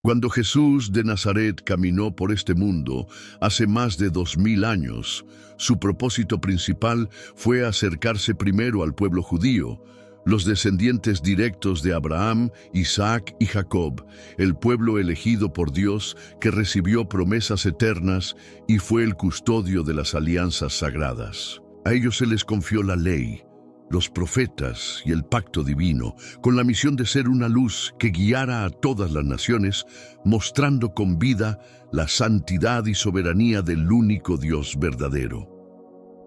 Cuando Jesús de Nazaret caminó por este mundo hace más de 2000 años, su propósito principal fue acercarse primero al pueblo judío, los descendientes directos de Abraham, Isaac y Jacob, el pueblo elegido por Dios que recibió promesas eternas y fue el custodio de las alianzas sagradas. A ellos se les confió la ley, los profetas y el pacto divino, con la misión de ser una luz que guiara a todas las naciones, mostrando con vida la santidad y soberanía del único Dios verdadero.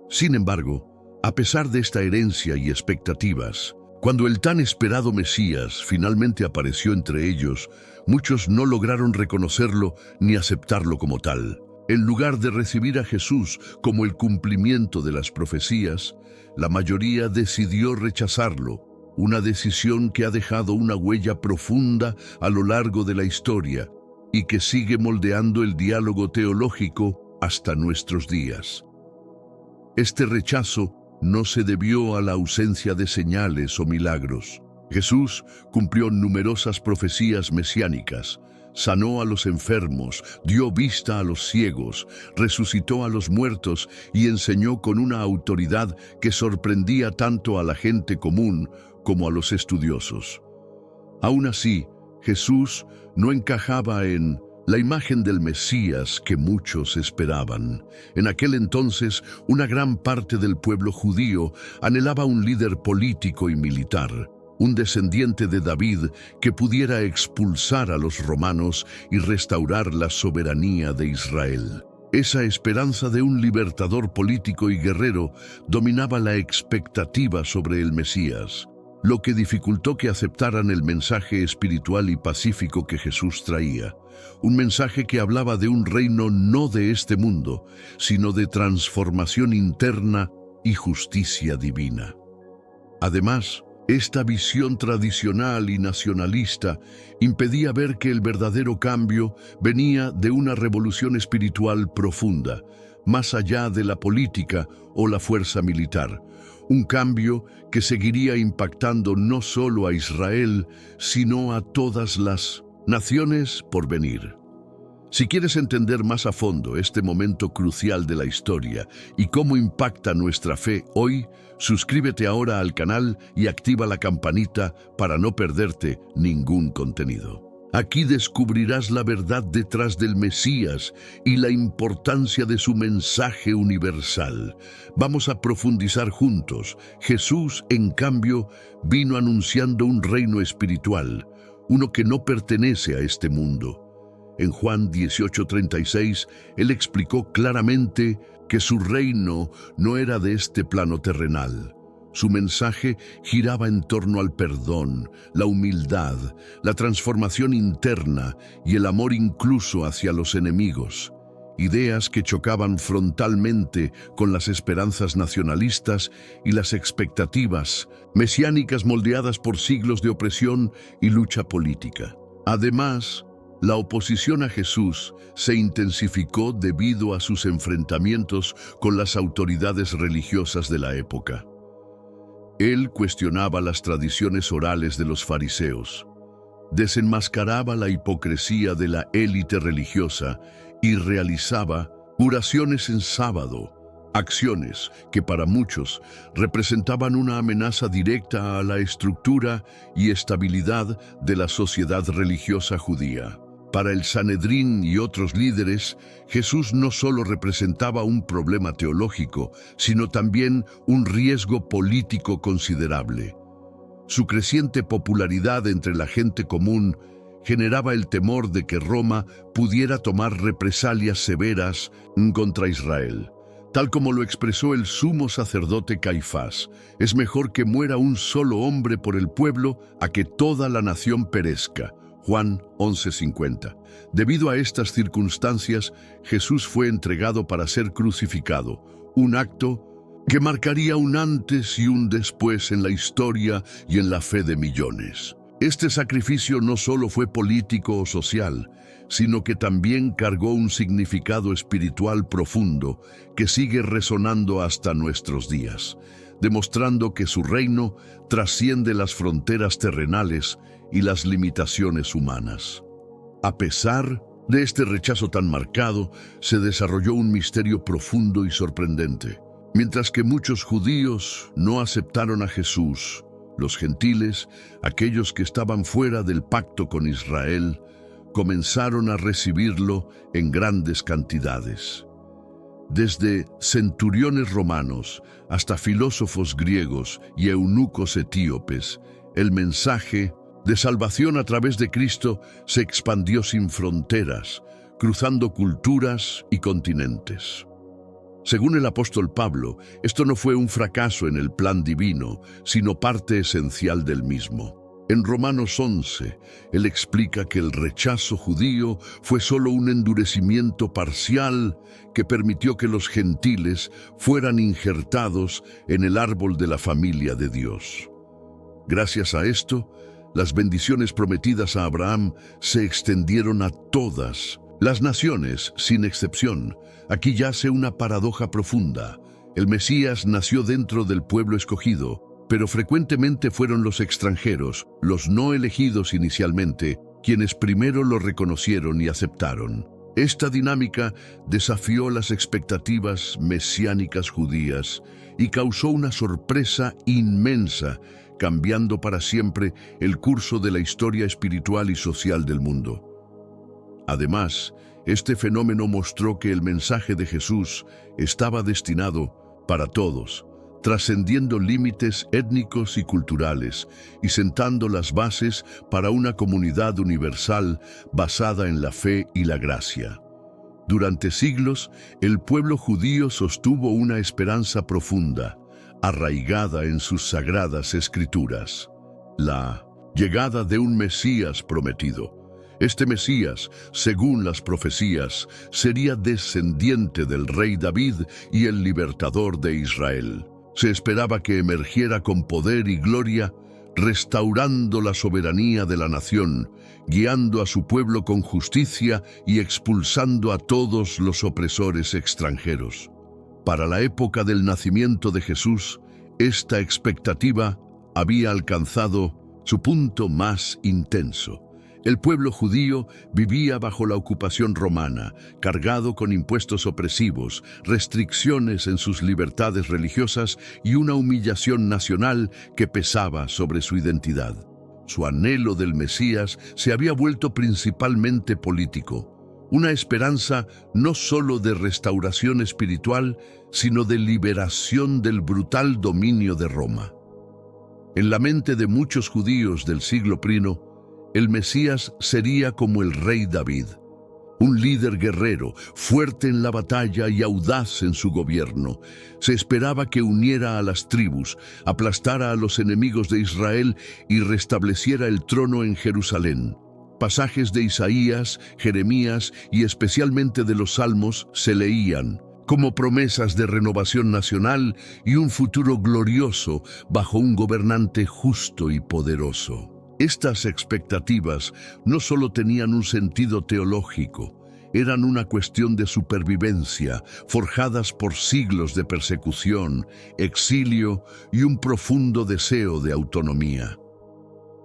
Sin embargo, a pesar de esta herencia y expectativas, cuando el tan esperado Mesías finalmente apareció entre ellos, muchos no lograron reconocerlo ni aceptarlo como tal. En lugar de recibir a Jesús como el cumplimiento de las profecías, la mayoría decidió rechazarlo, una decisión que ha dejado una huella profunda a lo largo de la historia y que sigue moldeando el diálogo teológico hasta nuestros días. Este rechazo no se debió a la ausencia de señales o milagros. Jesús cumplió numerosas profecías mesiánicas, sanó a los enfermos, dio vista a los ciegos, resucitó a los muertos y enseñó con una autoridad que sorprendía tanto a la gente común como a los estudiosos. Aún así, Jesús no encajaba en la imagen del Mesías que muchos esperaban. En aquel entonces, una gran parte del pueblo judío anhelaba un líder político y militar, un descendiente de David que pudiera expulsar a los romanos y restaurar la soberanía de Israel. Esa esperanza de un libertador político y guerrero dominaba la expectativa sobre el Mesías, lo que dificultó que aceptaran el mensaje espiritual y pacífico que Jesús traía. Un mensaje que hablaba de un reino no de este mundo, sino de transformación interna y justicia divina. Además, esta visión tradicional y nacionalista impedía ver que el verdadero cambio venía de una revolución espiritual profunda, más allá de la política o la fuerza militar. Un cambio que seguiría impactando no solo a Israel, sino a todas las naciones por venir. Si quieres entender más a fondo este momento crucial de la historia y cómo impacta nuestra fe hoy, suscríbete ahora al canal y activa la campanita para no perderte ningún contenido. Aquí descubrirás la verdad detrás del Mesías y la importancia de su mensaje universal. Vamos a profundizar juntos. Jesús, en cambio, vino anunciando un reino espiritual, uno que no pertenece a este mundo. En Juan 18:36, Él explicó claramente que su reino no era de este plano terrenal. Su mensaje giraba en torno al perdón, la humildad, la transformación interna y el amor incluso hacia los enemigos. Ideas que chocaban frontalmente con las esperanzas nacionalistas y las expectativas mesiánicas moldeadas por siglos de opresión y lucha política. Además, la oposición a Jesús se intensificó debido a sus enfrentamientos con las autoridades religiosas de la época. Él cuestionaba las tradiciones orales de los fariseos, desenmascaraba la hipocresía de la élite religiosa y realizaba curaciones en sábado, acciones que para muchos representaban una amenaza directa a la estructura y estabilidad de la sociedad religiosa judía. Para el Sanedrín y otros líderes, Jesús no solo representaba un problema teológico, sino también un riesgo político considerable. Su creciente popularidad entre la gente común generaba el temor de que Roma pudiera tomar represalias severas contra Israel. Tal como lo expresó el sumo sacerdote Caifás, es mejor que muera un solo hombre por el pueblo a que toda la nación perezca. Juan 11:50. Debido a estas circunstancias, Jesús fue entregado para ser crucificado, un acto que marcaría un antes y un después en la historia y en la fe de millones. Este sacrificio no solo fue político o social, sino que también cargó un significado espiritual profundo que sigue resonando hasta nuestros días, demostrando que su reino trasciende las fronteras terrenales y las limitaciones humanas. A pesar de este rechazo tan marcado, se desarrolló un misterio profundo y sorprendente. Mientras que muchos judíos no aceptaron a Jesús, los gentiles, aquellos que estaban fuera del pacto con Israel, comenzaron a recibirlo en grandes cantidades. Desde centuriones romanos hasta filósofos griegos y eunucos etíopes, el mensaje de salvación a través de Cristo se expandió sin fronteras, cruzando culturas y continentes. Según el apóstol Pablo, esto no fue un fracaso en el plan divino, sino parte esencial del mismo. En Romanos 11, él explica que el rechazo judío fue solo un endurecimiento parcial que permitió que los gentiles fueran injertados en el árbol de la familia de Dios. Gracias a esto, las bendiciones prometidas a Abraham se extendieron a todas las naciones, sin excepción. Aquí yace una paradoja profunda. El Mesías nació dentro del pueblo escogido, pero frecuentemente fueron los extranjeros, los no elegidos inicialmente, quienes primero lo reconocieron y aceptaron. Esta dinámica desafió las expectativas mesiánicas judías y causó una sorpresa inmensa, cambiando para siempre el curso de la historia espiritual y social del mundo. Además, este fenómeno mostró que el mensaje de Jesús estaba destinado para todos, trascendiendo límites étnicos y culturales y sentando las bases para una comunidad universal basada en la fe y la gracia. Durante siglos, el pueblo judío sostuvo una esperanza profunda, arraigada en sus sagradas escrituras: la llegada de un Mesías prometido. Este Mesías, según las profecías, sería descendiente del rey David y el libertador de Israel. Se esperaba que emergiera con poder y gloria, restaurando la soberanía de la nación, guiando a su pueblo con justicia y expulsando a todos los opresores extranjeros. Para la época del nacimiento de Jesús, esta expectativa había alcanzado su punto más intenso. El pueblo judío vivía bajo la ocupación romana, cargado con impuestos opresivos, restricciones en sus libertades religiosas y una humillación nacional que pesaba sobre su identidad. Su anhelo del Mesías se había vuelto principalmente político, una esperanza no solo de restauración espiritual, sino de liberación del brutal dominio de Roma. En la mente de muchos judíos del siglo I, el Mesías sería como el rey David, un líder guerrero, fuerte en la batalla y audaz en su gobierno. Se esperaba que uniera a las tribus, aplastara a los enemigos de Israel y restableciera el trono en Jerusalén. Pasajes de Isaías, Jeremías y especialmente de los Salmos se leían como promesas de renovación nacional y un futuro glorioso bajo un gobernante justo y poderoso. Estas expectativas no solo tenían un sentido teológico, eran una cuestión de supervivencia, forjadas por siglos de persecución, exilio y un profundo deseo de autonomía.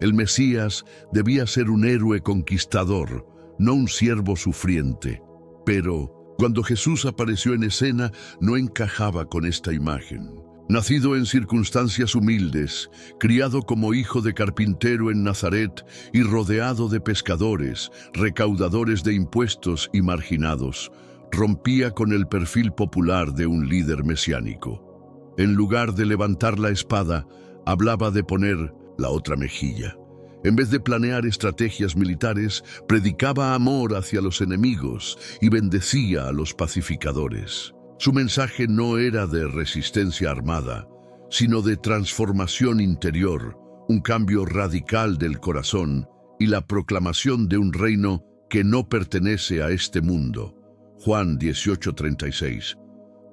El Mesías debía ser un héroe conquistador, no un siervo sufriente. Pero cuando Jesús apareció en escena, no encajaba con esta imagen. Nacido en circunstancias humildes, criado como hijo de carpintero en Nazaret y rodeado de pescadores, recaudadores de impuestos y marginados, rompía con el perfil popular de un líder mesiánico. En lugar de levantar la espada, hablaba de poner la otra mejilla. En vez de planear estrategias militares, predicaba amor hacia los enemigos y bendecía a los pacificadores. Su mensaje no era de resistencia armada, sino de transformación interior, un cambio radical del corazón y la proclamación de un reino que no pertenece a este mundo. Juan 18:36.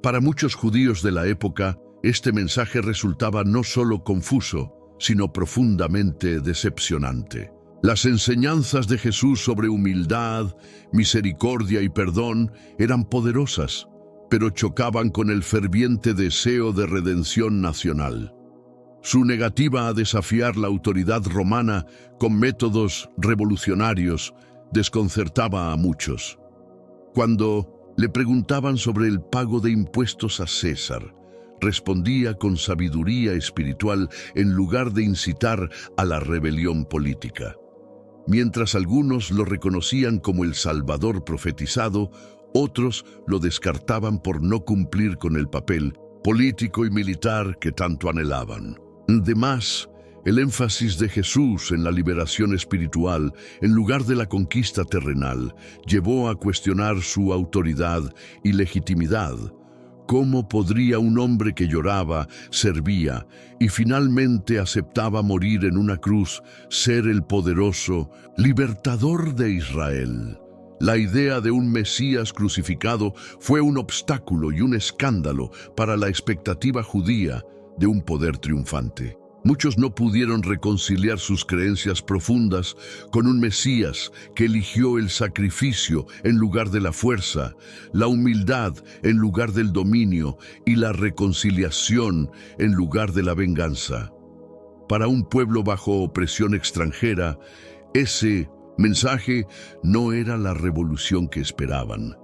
Para muchos judíos de la época, este mensaje resultaba no solo confuso, sino profundamente decepcionante. Las enseñanzas de Jesús sobre humildad, misericordia y perdón eran poderosas, pero chocaban con el ferviente deseo de redención nacional. Su negativa a desafiar la autoridad romana con métodos revolucionarios desconcertaba a muchos. Cuando le preguntaban sobre el pago de impuestos a César, respondía con sabiduría espiritual en lugar de incitar a la rebelión política. Mientras algunos lo reconocían como el Salvador profetizado, otros lo descartaban por no cumplir con el papel político y militar que tanto anhelaban. Además, el énfasis de Jesús en la liberación espiritual, en lugar de la conquista terrenal, llevó a cuestionar su autoridad y legitimidad. ¿Cómo podría un hombre que lloraba, servía y finalmente aceptaba morir en una cruz ser el poderoso libertador de Israel? La idea de un Mesías crucificado fue un obstáculo y un escándalo para la expectativa judía de un poder triunfante. Muchos no pudieron reconciliar sus creencias profundas con un Mesías que eligió el sacrificio en lugar de la fuerza, la humildad en lugar del dominio y la reconciliación en lugar de la venganza. Para un pueblo bajo opresión extranjera, ese mensaje no era la revolución que esperaban.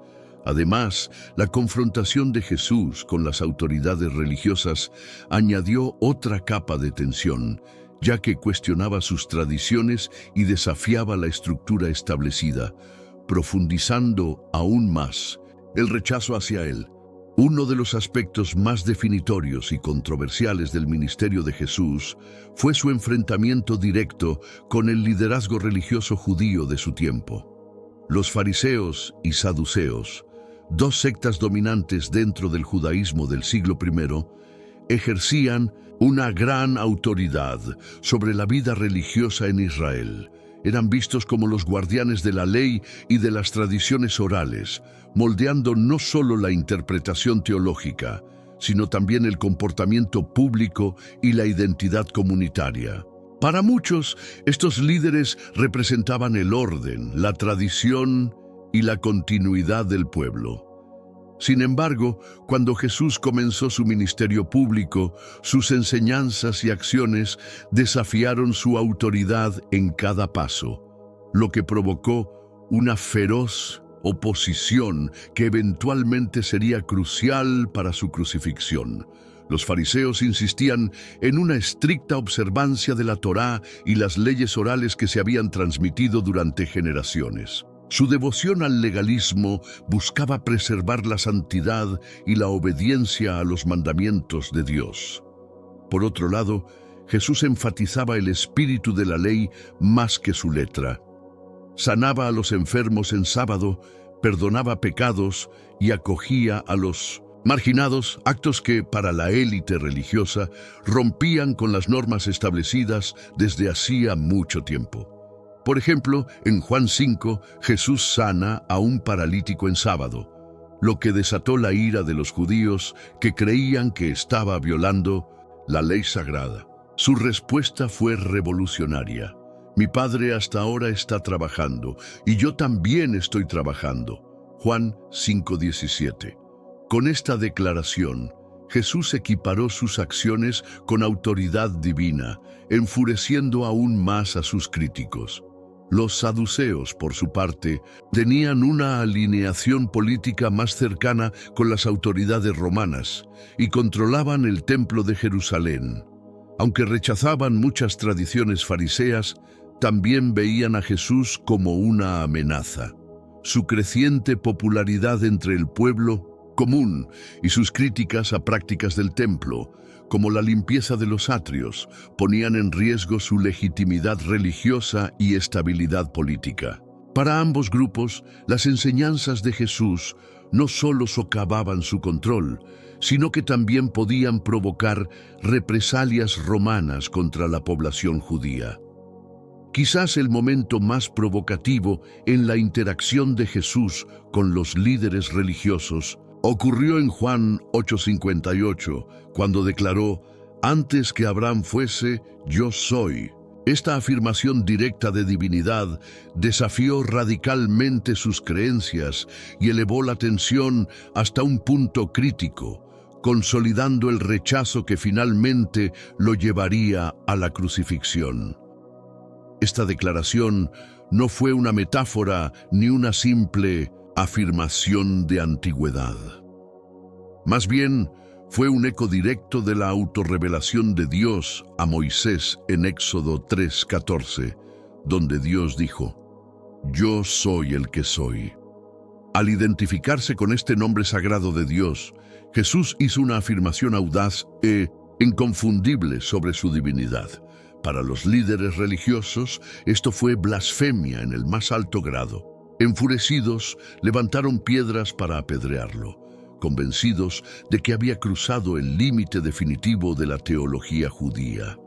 Además, la confrontación de Jesús con las autoridades religiosas añadió otra capa de tensión, ya que cuestionaba sus tradiciones y desafiaba la estructura establecida, profundizando aún más el rechazo hacia él. Uno de los aspectos más definitorios y controversiales del ministerio de Jesús fue su enfrentamiento directo con el liderazgo religioso judío de su tiempo. Los fariseos y saduceos, dos sectas dominantes dentro del judaísmo del siglo I, ejercían una gran autoridad sobre la vida religiosa en Israel. Eran vistos como los guardianes de la ley y de las tradiciones orales, moldeando no solo la interpretación teológica, sino también el comportamiento público y la identidad comunitaria. Para muchos, estos líderes representaban el orden, la tradición y la continuidad del pueblo. Sin embargo, cuando Jesús comenzó su ministerio público, sus enseñanzas y acciones desafiaron su autoridad en cada paso, lo que provocó una feroz oposición que eventualmente sería crucial para su crucifixión. Los fariseos insistían en una estricta observancia de la Torá y las leyes orales que se habían transmitido durante generaciones. Su devoción al legalismo buscaba preservar la santidad y la obediencia a los mandamientos de Dios. Por otro lado, Jesús enfatizaba el espíritu de la ley más que su letra. Sanaba a los enfermos en sábado, perdonaba pecados y acogía a los marginados, actos que, para la élite religiosa, rompían con las normas establecidas desde hacía mucho tiempo. Por ejemplo, en Juan 5, Jesús sana a un paralítico en sábado, lo que desató la ira de los judíos que creían que estaba violando la ley sagrada. Su respuesta fue revolucionaria. Mi Padre hasta ahora está trabajando, y yo también estoy trabajando. Juan 5:17. Con esta declaración, Jesús equiparó sus acciones con autoridad divina, enfureciendo aún más a sus críticos. Los saduceos, por su parte, tenían una alineación política más cercana con las autoridades romanas y controlaban el templo de Jerusalén. Aunque rechazaban muchas tradiciones fariseas, también veían a Jesús como una amenaza. Su creciente popularidad entre el pueblo común y sus críticas a prácticas del templo, como la limpieza de los atrios, ponían en riesgo su legitimidad religiosa y estabilidad política. Para ambos grupos, las enseñanzas de Jesús no solo socavaban su control, sino que también podían provocar represalias romanas contra la población judía. Quizás el momento más provocativo en la interacción de Jesús con los líderes religiosos ocurrió en Juan 8:58, cuando declaró: «Antes que Abraham fuese, yo soy». Esta afirmación directa de divinidad desafió radicalmente sus creencias y elevó la tensión hasta un punto crítico, consolidando el rechazo que finalmente lo llevaría a la crucifixión. Esta declaración no fue una metáfora ni una simple afirmación de antigüedad. Más bien, fue un eco directo de la autorrevelación de Dios a Moisés en Éxodo 3:14, donde Dios dijo: «Yo soy el que soy». Al identificarse con este nombre sagrado de Dios, Jesús hizo una afirmación audaz e inconfundible sobre su divinidad. Para los líderes religiosos, esto fue blasfemia en el más alto grado. Enfurecidos, levantaron piedras para apedrearlo, convencidos de que había cruzado el límite definitivo de la teología judía.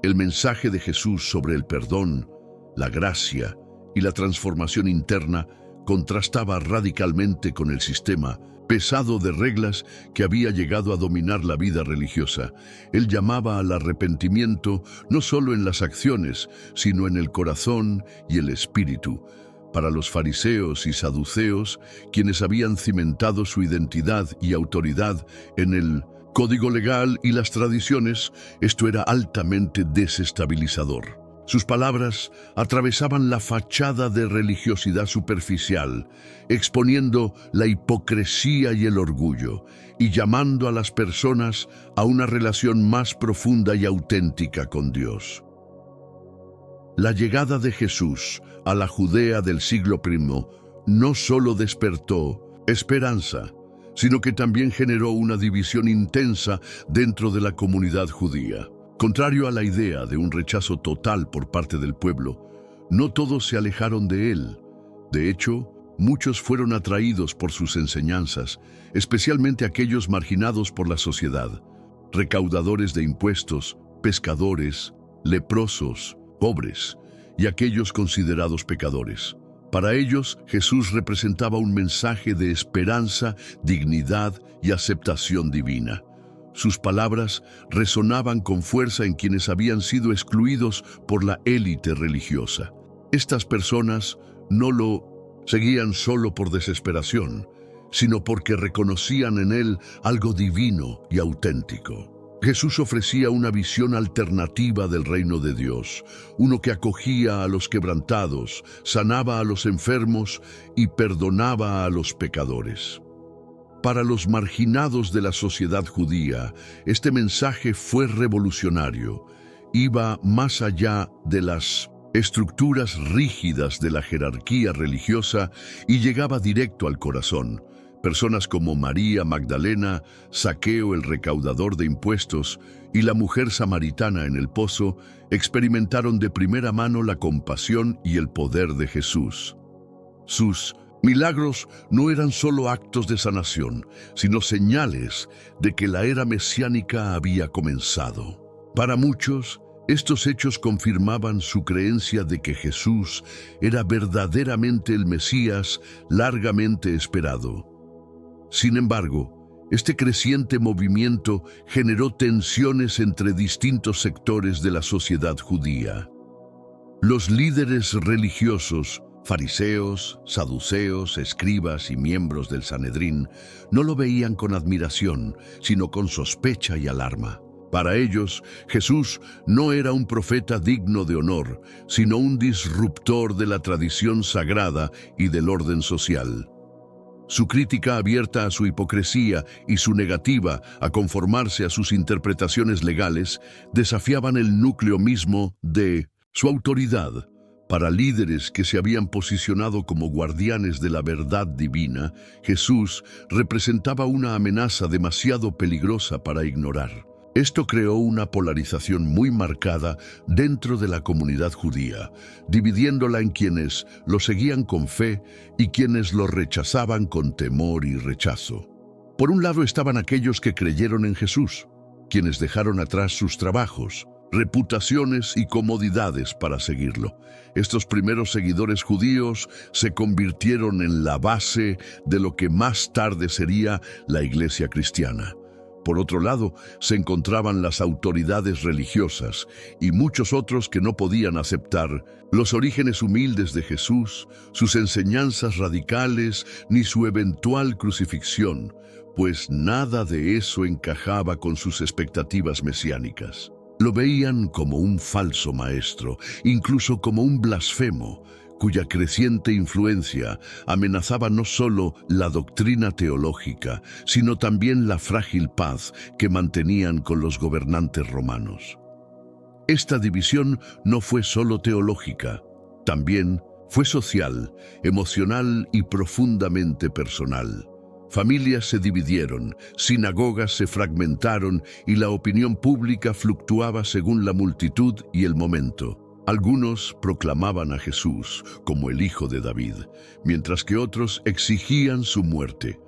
El mensaje de Jesús sobre el perdón, la gracia y la transformación interna contrastaba radicalmente con el sistema pesado de reglas que había llegado a dominar la vida religiosa. Él llamaba al arrepentimiento no solo en las acciones, sino en el corazón y el espíritu. Para los fariseos y saduceos, quienes habían cimentado su identidad y autoridad en el código legal y las tradiciones, esto era altamente desestabilizador. Sus palabras atravesaban la fachada de religiosidad superficial, exponiendo la hipocresía y el orgullo, y llamando a las personas a una relación más profunda y auténtica con Dios. La llegada de Jesús a la Judea del siglo I no solo despertó esperanza, sino que también generó una división intensa dentro de la comunidad judía. Contrario a la idea de un rechazo total por parte del pueblo, no todos se alejaron de él. De hecho, muchos fueron atraídos por sus enseñanzas, especialmente aquellos marginados por la sociedad: recaudadores de impuestos, pescadores, leprosos, pobres y aquellos considerados pecadores. Para ellos, Jesús representaba un mensaje de esperanza, dignidad y aceptación divina. Sus palabras resonaban con fuerza en quienes habían sido excluidos por la élite religiosa. Estas personas no lo seguían solo por desesperación, sino porque reconocían en él algo divino y auténtico. Jesús ofrecía una visión alternativa del reino de Dios, uno que acogía a los quebrantados, sanaba a los enfermos y perdonaba a los pecadores. Para los marginados de la sociedad judía, este mensaje fue revolucionario. Iba más allá de las estructuras rígidas de la jerarquía religiosa y llegaba directo al corazón. Personas como María Magdalena, Zaqueo el recaudador de impuestos y la mujer samaritana en el pozo experimentaron de primera mano la compasión y el poder de Jesús. Sus milagros no eran solo actos de sanación, sino señales de que la era mesiánica había comenzado. Para muchos, estos hechos confirmaban su creencia de que Jesús era verdaderamente el Mesías largamente esperado. Sin embargo, este creciente movimiento generó tensiones entre distintos sectores de la sociedad judía. Los líderes religiosos, fariseos, saduceos, escribas y miembros del Sanedrín, no lo veían con admiración, sino con sospecha y alarma. Para ellos, Jesús no era un profeta digno de honor, sino un disruptor de la tradición sagrada y del orden social. Su crítica abierta a su hipocresía y su negativa a conformarse a sus interpretaciones legales desafiaban el núcleo mismo de su autoridad. Para líderes que se habían posicionado como guardianes de la verdad divina, Jesús representaba una amenaza demasiado peligrosa para ignorar. Esto creó una polarización muy marcada dentro de la comunidad judía, dividiéndola en quienes lo seguían con fe y quienes lo rechazaban con temor y rechazo. Por un lado estaban aquellos que creyeron en Jesús, quienes dejaron atrás sus trabajos, reputaciones y comodidades para seguirlo. Estos primeros seguidores judíos se convirtieron en la base de lo que más tarde sería la iglesia cristiana. Por otro lado, se encontraban las autoridades religiosas y muchos otros que no podían aceptar los orígenes humildes de Jesús, sus enseñanzas radicales ni su eventual crucifixión, pues nada de eso encajaba con sus expectativas mesiánicas. Lo veían como un falso maestro, incluso como un blasfemo, cuya creciente influencia amenazaba no solo la doctrina teológica, sino también la frágil paz que mantenían con los gobernantes romanos. Esta división no fue solo teológica, también fue social, emocional y profundamente personal. Familias se dividieron, sinagogas se fragmentaron y la opinión pública fluctuaba según la multitud y el momento. Algunos proclamaban a Jesús como el Hijo de David, mientras que otros exigían su muerte.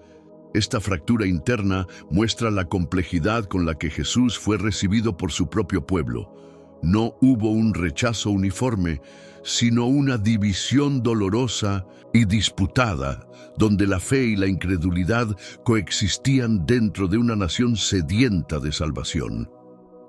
Esta fractura interna muestra la complejidad con la que Jesús fue recibido por su propio pueblo. No hubo un rechazo uniforme, sino una división dolorosa y disputada, donde la fe y la incredulidad coexistían dentro de una nación sedienta de salvación.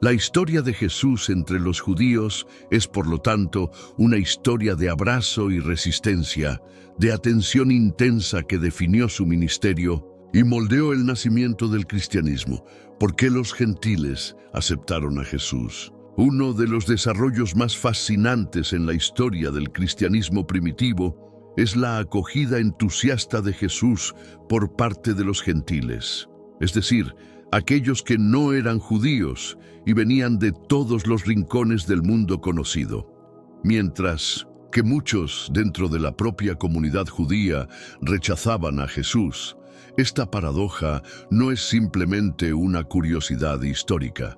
La historia de Jesús entre los judíos es, por lo tanto, una historia de abrazo y resistencia, de atención intensa que definió su ministerio y moldeó el nacimiento del cristianismo. ¿Por qué los gentiles aceptaron a Jesús? Uno de los desarrollos más fascinantes en la historia del cristianismo primitivo es la acogida entusiasta de Jesús por parte de los gentiles, es decir, aquellos que no eran judíos y venían de todos los rincones del mundo conocido. Mientras que muchos dentro de la propia comunidad judía rechazaban a Jesús, esta paradoja no es simplemente una curiosidad histórica.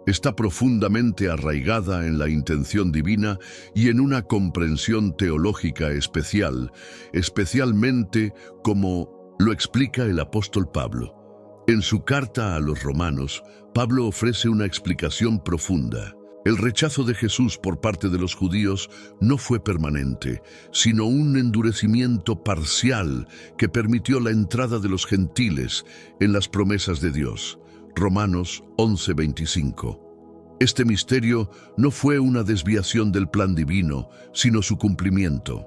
Está profundamente arraigada en la intención divina y en una comprensión teológica especial, especialmente como lo explica el apóstol Pablo. En su carta a los romanos, Pablo ofrece una explicación profunda. El rechazo de Jesús por parte de los judíos no fue permanente, sino un endurecimiento parcial que permitió la entrada de los gentiles en las promesas de Dios. Romanos 11:25. Este misterio no fue una desviación del plan divino, sino su cumplimiento.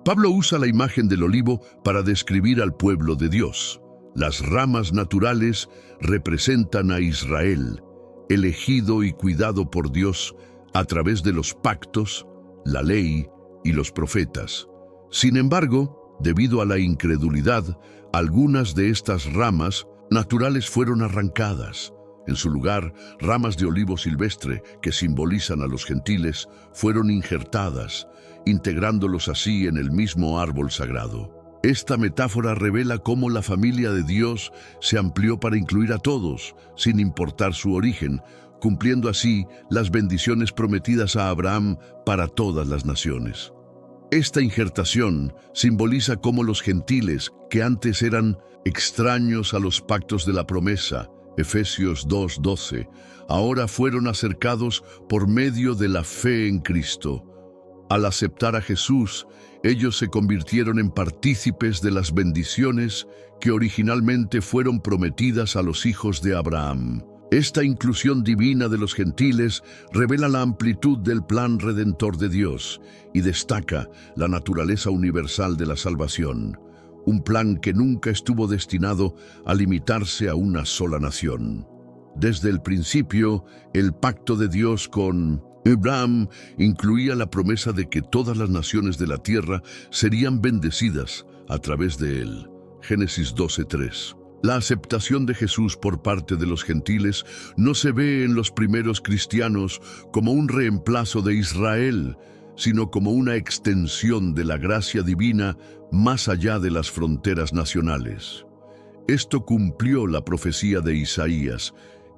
Pablo usa la imagen del olivo para describir al pueblo de Dios. Las ramas naturales representan a Israel, elegido y cuidado por Dios a través de los pactos, la ley y los profetas. Sin embargo, debido a la incredulidad, algunas de estas ramas naturales fueron arrancadas. En su lugar, ramas de olivo silvestre, que simbolizan a los gentiles, fueron injertadas, integrándolos así en el mismo árbol sagrado. Esta metáfora revela cómo la familia de Dios se amplió para incluir a todos, sin importar su origen, cumpliendo así las bendiciones prometidas a Abraham para todas las naciones. Esta injertación simboliza cómo los gentiles, que antes eran extraños a los pactos de la promesa, Efesios 2:12, ahora fueron acercados por medio de la fe en Cristo. Al aceptar a Jesús, ellos se convirtieron en partícipes de las bendiciones que originalmente fueron prometidas a los hijos de Abraham. Esta inclusión divina de los gentiles revela la amplitud del plan redentor de Dios y destaca la naturaleza universal de la salvación, un plan que nunca estuvo destinado a limitarse a una sola nación. Desde el principio, el pacto de Dios con Abraham incluía la promesa de que todas las naciones de la tierra serían bendecidas a través de él. Génesis 12:3. La aceptación de Jesús por parte de los gentiles no se ve en los primeros cristianos como un reemplazo de Israel, sino como una extensión de la gracia divina más allá de las fronteras nacionales. Esto cumplió la profecía de Isaías,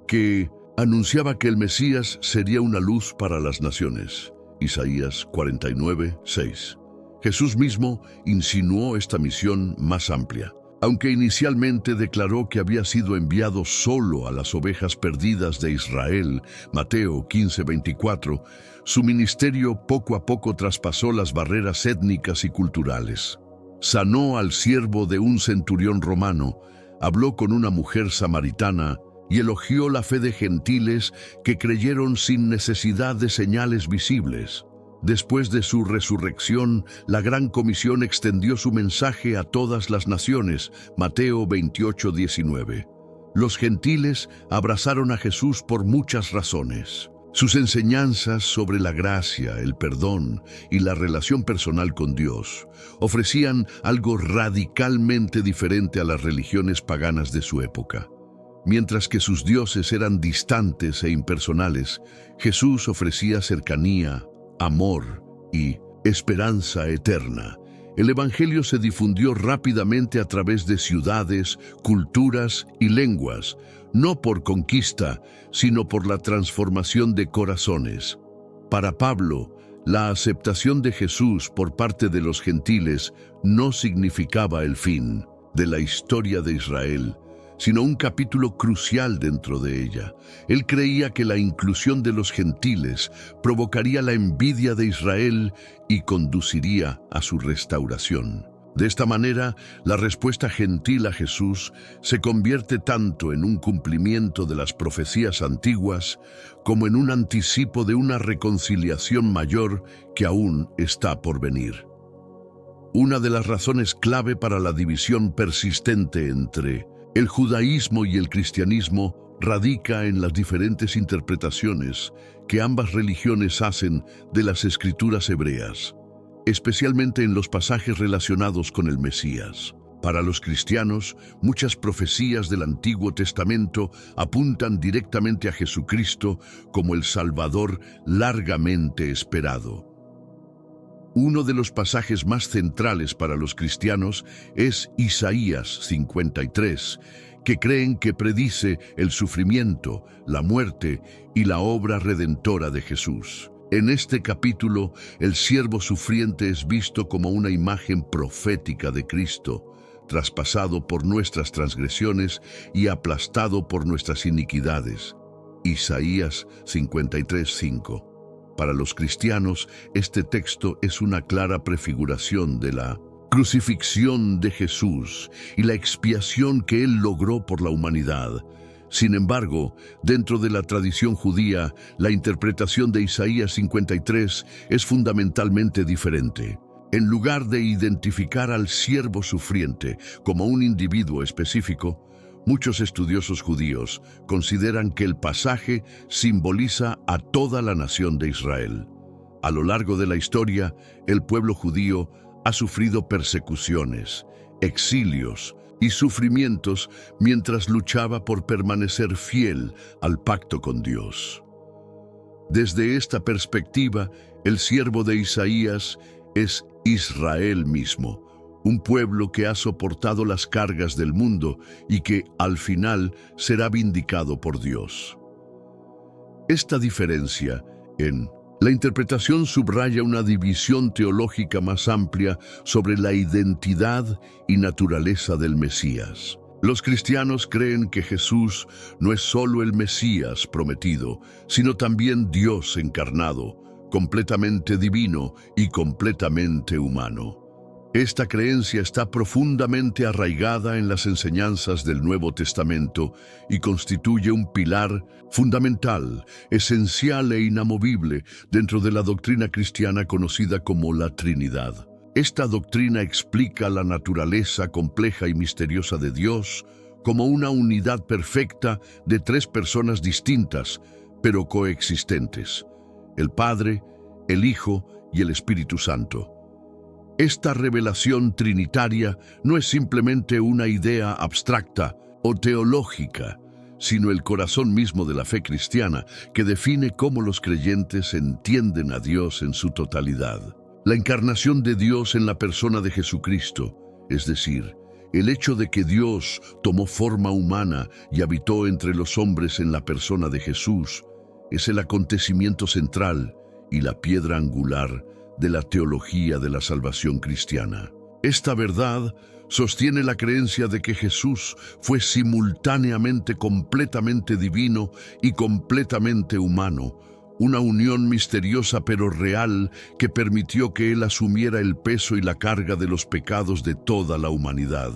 que anunciaba que el Mesías sería una luz para las naciones. Isaías 49:6. Jesús mismo insinuó esta misión más amplia. Aunque inicialmente declaró que había sido enviado solo a las ovejas perdidas de Israel, Mateo 15:24, su ministerio poco a poco traspasó las barreras étnicas y culturales. Sanó al siervo de un centurión romano, habló con una mujer samaritana y elogió la fe de gentiles que creyeron sin necesidad de señales visibles. Después de su resurrección, la Gran Comisión extendió su mensaje a todas las naciones, Mateo 28:19. Los gentiles abrazaron a Jesús por muchas razones. Sus enseñanzas sobre la gracia, el perdón y la relación personal con Dios ofrecían algo radicalmente diferente a las religiones paganas de su época. Mientras que sus dioses eran distantes e impersonales, Jesús ofrecía cercanía, amor y esperanza eterna. El Evangelio se difundió rápidamente a través de ciudades, culturas y lenguas, no por conquista, sino por la transformación de corazones. Para Pablo, la aceptación de Jesús por parte de los gentiles no significaba el fin de la historia de Israel, sino un capítulo crucial dentro de ella. Él creía que la inclusión de los gentiles provocaría la envidia de Israel y conduciría a su restauración. De esta manera, la respuesta gentil a Jesús se convierte tanto en un cumplimiento de las profecías antiguas como en un anticipo de una reconciliación mayor que aún está por venir. Una de las razones clave para la división persistente entre el judaísmo y el cristianismo radica en las diferentes interpretaciones que ambas religiones hacen de las escrituras hebreas, especialmente en los pasajes relacionados con el Mesías. Para los cristianos, muchas profecías del Antiguo Testamento apuntan directamente a Jesucristo como el Salvador largamente esperado. Uno de los pasajes más centrales para los cristianos es Isaías 53, que creen que predice el sufrimiento, la muerte y la obra redentora de Jesús. En este capítulo, el siervo sufriente es visto como una imagen profética de Cristo, traspasado por nuestras transgresiones y aplastado por nuestras iniquidades. Isaías 53:5. Para los cristianos, este texto es una clara prefiguración de la crucifixión de Jesús y la expiación que Él logró por la humanidad. Sin embargo, dentro de la tradición judía, la interpretación de Isaías 53 es fundamentalmente diferente. En lugar de identificar al siervo sufriente como un individuo específico, muchos estudiosos judíos consideran que el pasaje simboliza a toda la nación de Israel. A lo largo de la historia, el pueblo judío ha sufrido persecuciones, exilios y sufrimientos mientras luchaba por permanecer fiel al pacto con Dios. Desde esta perspectiva, el siervo de Isaías es Israel mismo, un pueblo que ha soportado las cargas del mundo y que, al final, será vindicado por Dios. Esta diferencia en la interpretación subraya una división teológica más amplia sobre la identidad y naturaleza del Mesías. Los cristianos creen que Jesús no es solo el Mesías prometido, sino también Dios encarnado, completamente divino y completamente humano. Esta creencia está profundamente arraigada en las enseñanzas del Nuevo Testamento y constituye un pilar fundamental, esencial e inamovible dentro de la doctrina cristiana conocida como la Trinidad. Esta doctrina explica la naturaleza compleja y misteriosa de Dios como una unidad perfecta de tres personas distintas, pero coexistentes: el Padre, el Hijo y el Espíritu Santo. Esta revelación trinitaria no es simplemente una idea abstracta o teológica, sino el corazón mismo de la fe cristiana que define cómo los creyentes entienden a Dios en su totalidad. La encarnación de Dios en la persona de Jesucristo, es decir, el hecho de que Dios tomó forma humana y habitó entre los hombres en la persona de Jesús, es el acontecimiento central y la piedra angular de la teología de la salvación cristiana. Esta verdad sostiene la creencia de que Jesús fue simultáneamente completamente divino y completamente humano, una unión misteriosa pero real que permitió que Él asumiera el peso y la carga de los pecados de toda la humanidad.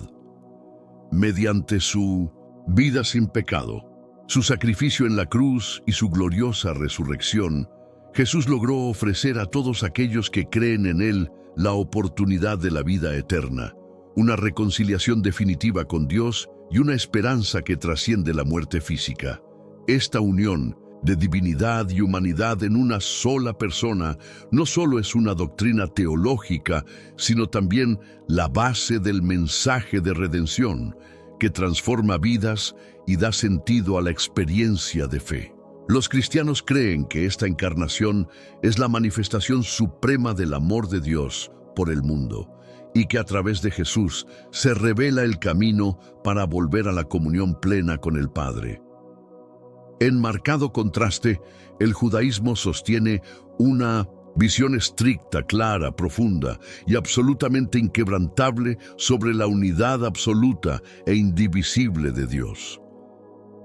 Mediante su vida sin pecado, su sacrificio en la cruz y su gloriosa resurrección, Jesús logró ofrecer a todos aquellos que creen en Él la oportunidad de la vida eterna, una reconciliación definitiva con Dios y una esperanza que trasciende la muerte física. Esta unión de divinidad y humanidad en una sola persona, no solo es una doctrina teológica, sino también la base del mensaje de redención, que transforma vidas y da sentido a la experiencia de fe. Los cristianos creen que esta encarnación es la manifestación suprema del amor de Dios por el mundo, y que a través de Jesús se revela el camino para volver a la comunión plena con el Padre. En marcado contraste, el judaísmo sostiene una visión estricta, clara, profunda y absolutamente inquebrantable sobre la unidad absoluta e indivisible de Dios.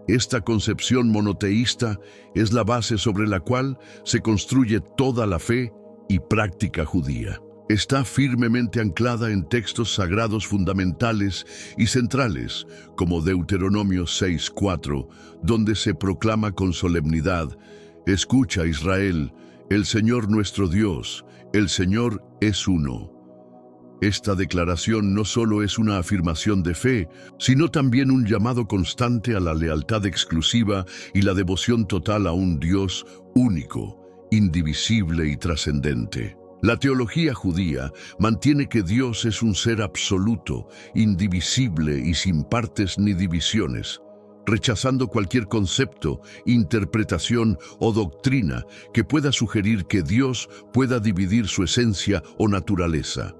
Esta concepción monoteísta es la base sobre la cual se construye toda la fe y práctica judía. Está firmemente anclada en textos sagrados fundamentales y centrales, como Deuteronomio 6:4, donde se proclama con solemnidad: «Escucha, Israel, el Señor nuestro Dios, el Señor es uno». Esta declaración no solo es una afirmación de fe, sino también un llamado constante a la lealtad exclusiva y la devoción total a un Dios único, indivisible y trascendente. La teología judía mantiene que Dios es un ser absoluto, indivisible y sin partes ni divisiones, rechazando cualquier concepto, interpretación o doctrina que pueda sugerir que Dios pueda dividir su esencia o naturaleza.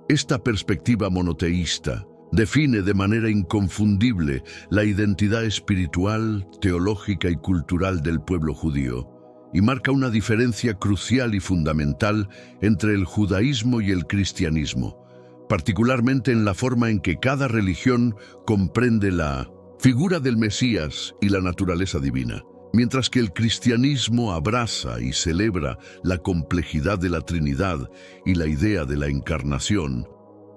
Esta perspectiva monoteísta define de manera inconfundible la identidad espiritual, teológica y cultural del pueblo judío, y marca una diferencia crucial y fundamental entre el judaísmo y el cristianismo, particularmente en la forma en que cada religión comprende la figura del Mesías y la naturaleza divina. Mientras que el cristianismo abraza y celebra la complejidad de la Trinidad y la idea de la encarnación,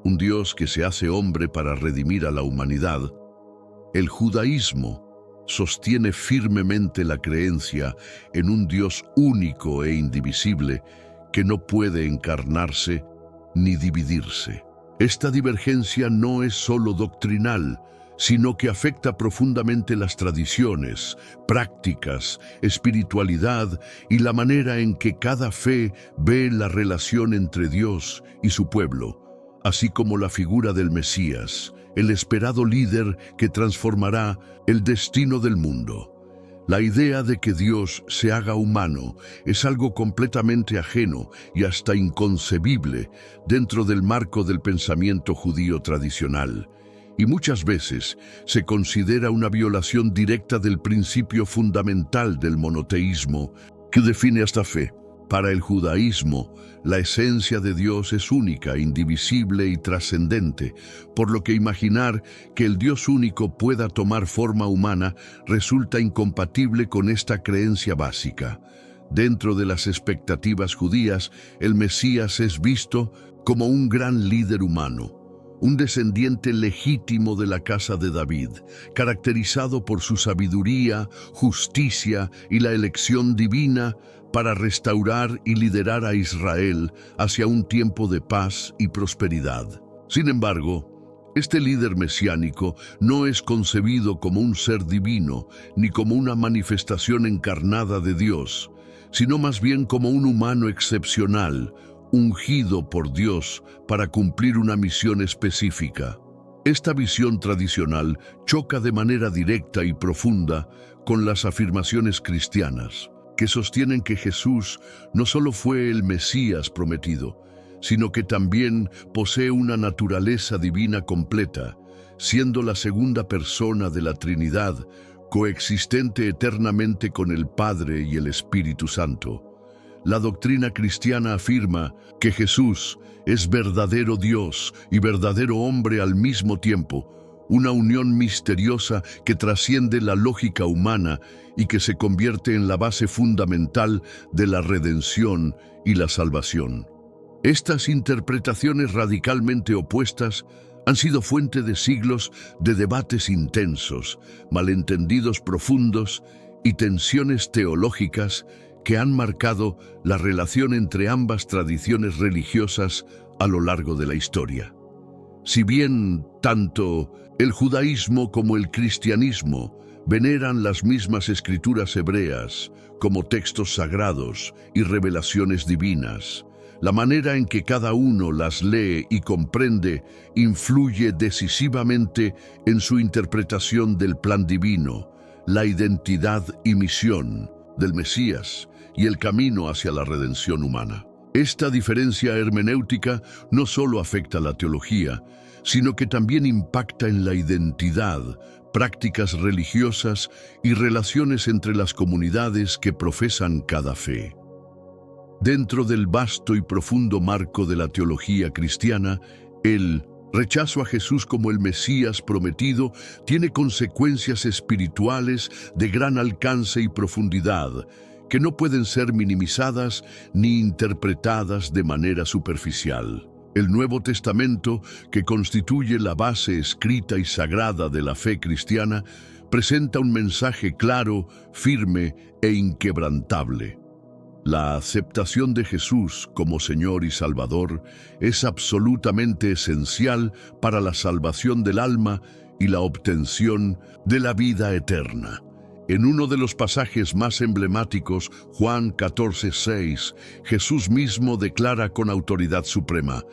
un Dios que se hace hombre para redimir a la humanidad, el judaísmo sostiene firmemente la creencia en un Dios único e indivisible que no puede encarnarse ni dividirse. Esta divergencia no es solo doctrinal, sino que afecta profundamente las tradiciones, prácticas, espiritualidad y la manera en que cada fe ve la relación entre Dios y su pueblo, así como la figura del Mesías, el esperado líder que transformará el destino del mundo. La idea de que Dios se haga humano es algo completamente ajeno y hasta inconcebible dentro del marco del pensamiento judío tradicional, y muchas veces se considera una violación directa del principio fundamental del monoteísmo que define esta fe. Para el judaísmo, la esencia de Dios es única, indivisible y trascendente, por lo que imaginar que el Dios único pueda tomar forma humana resulta incompatible con esta creencia básica. Dentro de las expectativas judías, el Mesías es visto como un gran líder humano, un descendiente legítimo de la casa de David, caracterizado por su sabiduría, justicia y la elección divina para restaurar y liderar a Israel hacia un tiempo de paz y prosperidad. Sin embargo, este líder mesiánico no es concebido como un ser divino ni como una manifestación encarnada de Dios, sino más bien como un humano excepcional, ungido por Dios para cumplir una misión específica. Esta visión tradicional choca de manera directa y profunda con las afirmaciones cristianas, que sostienen que Jesús no solo fue el Mesías prometido, sino que también posee una naturaleza divina completa, siendo la segunda persona de la Trinidad, coexistente eternamente con el Padre y el Espíritu Santo. La doctrina cristiana afirma que Jesús es verdadero Dios y verdadero hombre al mismo tiempo, una unión misteriosa que trasciende la lógica humana y que se convierte en la base fundamental de la redención y la salvación. Estas interpretaciones radicalmente opuestas han sido fuente de siglos de debates intensos, malentendidos profundos y tensiones teológicas que han marcado la relación entre ambas tradiciones religiosas a lo largo de la historia. Si bien tanto el judaísmo como el cristianismo veneran las mismas escrituras hebreas como textos sagrados y revelaciones divinas. La manera en que cada uno las lee y comprende influye decisivamente en su interpretación del plan divino, la identidad y misión del Mesías y el camino hacia la redención humana. Esta diferencia hermenéutica no solo afecta la teología, sino que también impacta en la identidad, prácticas religiosas y relaciones entre las comunidades que profesan cada fe. Dentro del vasto y profundo marco de la teología cristiana, el rechazo a Jesús como el Mesías prometido tiene consecuencias espirituales de gran alcance y profundidad, que no pueden ser minimizadas ni interpretadas de manera superficial. El Nuevo Testamento, que constituye la base escrita y sagrada de la fe cristiana, presenta un mensaje claro, firme e inquebrantable. La aceptación de Jesús como Señor y Salvador es absolutamente esencial para la salvación del alma y la obtención de la vida eterna. En uno de los pasajes más emblemáticos, Juan 14:6, Jesús mismo declara con autoridad suprema: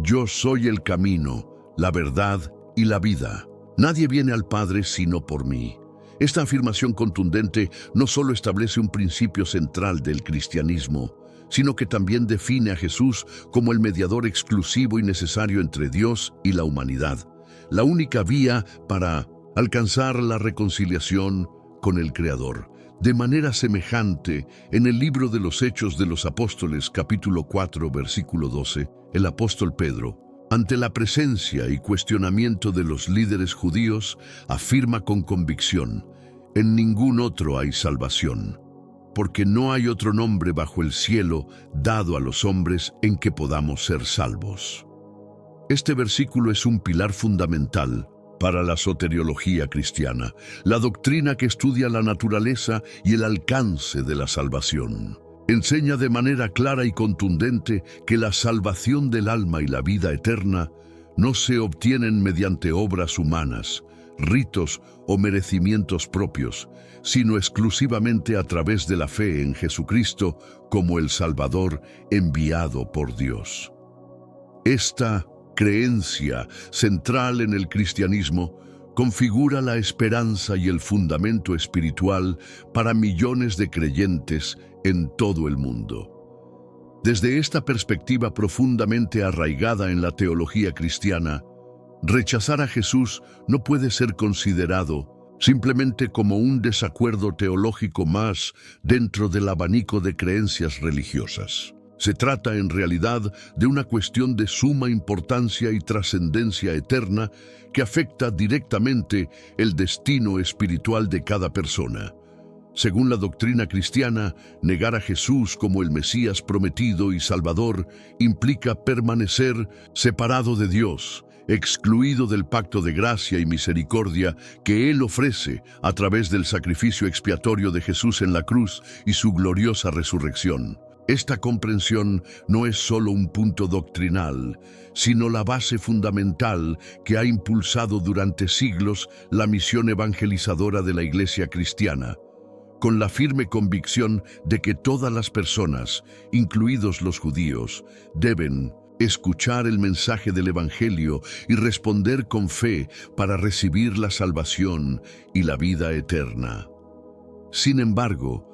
«Yo soy el camino, la verdad y la vida. Nadie viene al Padre sino por mí». Esta afirmación contundente no solo establece un principio central del cristianismo, sino que también define a Jesús como el mediador exclusivo y necesario entre Dios y la humanidad, la única vía para alcanzar la reconciliación con el Creador. De manera semejante, en el libro de los Hechos de los Apóstoles, capítulo 4, versículo 12, el apóstol Pedro, ante la presencia y cuestionamiento de los líderes judíos, afirma con convicción: «En ningún otro hay salvación, porque no hay otro nombre bajo el cielo dado a los hombres en que podamos ser salvos». Este versículo es un pilar fundamental para la soteriología cristiana, la doctrina que estudia la naturaleza y el alcance de la salvación. Enseña de manera clara y contundente que la salvación del alma y la vida eterna no se obtienen mediante obras humanas, ritos o merecimientos propios, sino exclusivamente a través de la fe en Jesucristo como el Salvador enviado por Dios. Esta creencia central en el cristianismo configura la esperanza y el fundamento espiritual para millones de creyentes en todo el mundo. Desde esta perspectiva profundamente arraigada en la teología cristiana, rechazar a Jesús no puede ser considerado simplemente como un desacuerdo teológico más dentro del abanico de creencias religiosas. Se trata en realidad de una cuestión de suma importancia y trascendencia eterna que afecta directamente el destino espiritual de cada persona. Según la doctrina cristiana, negar a Jesús como el Mesías prometido y Salvador implica permanecer separado de Dios, excluido del pacto de gracia y misericordia que Él ofrece a través del sacrificio expiatorio de Jesús en la cruz y su gloriosa resurrección. Esta comprensión no es solo un punto doctrinal, sino la base fundamental que ha impulsado durante siglos la misión evangelizadora de la Iglesia cristiana, con la firme convicción de que todas las personas, incluidos los judíos, deben escuchar el mensaje del Evangelio y responder con fe para recibir la salvación y la vida eterna. Sin embargo,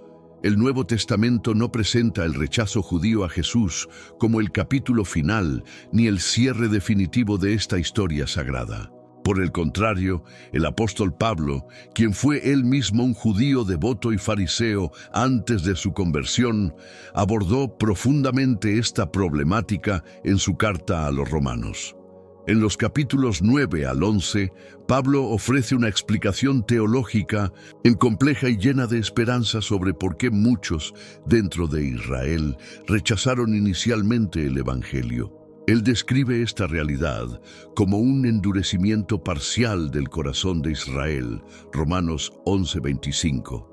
el Nuevo Testamento no presenta el rechazo judío a Jesús como el capítulo final ni el cierre definitivo de esta historia sagrada. Por el contrario, el apóstol Pablo, quien fue él mismo un judío devoto y fariseo antes de su conversión, abordó profundamente esta problemática en su carta a los romanos. En los capítulos 9 al 11, Pablo ofrece una explicación teológica compleja y llena de esperanza sobre por qué muchos dentro de Israel rechazaron inicialmente el Evangelio. Él describe esta realidad como un endurecimiento parcial del corazón de Israel, Romanos 11:25,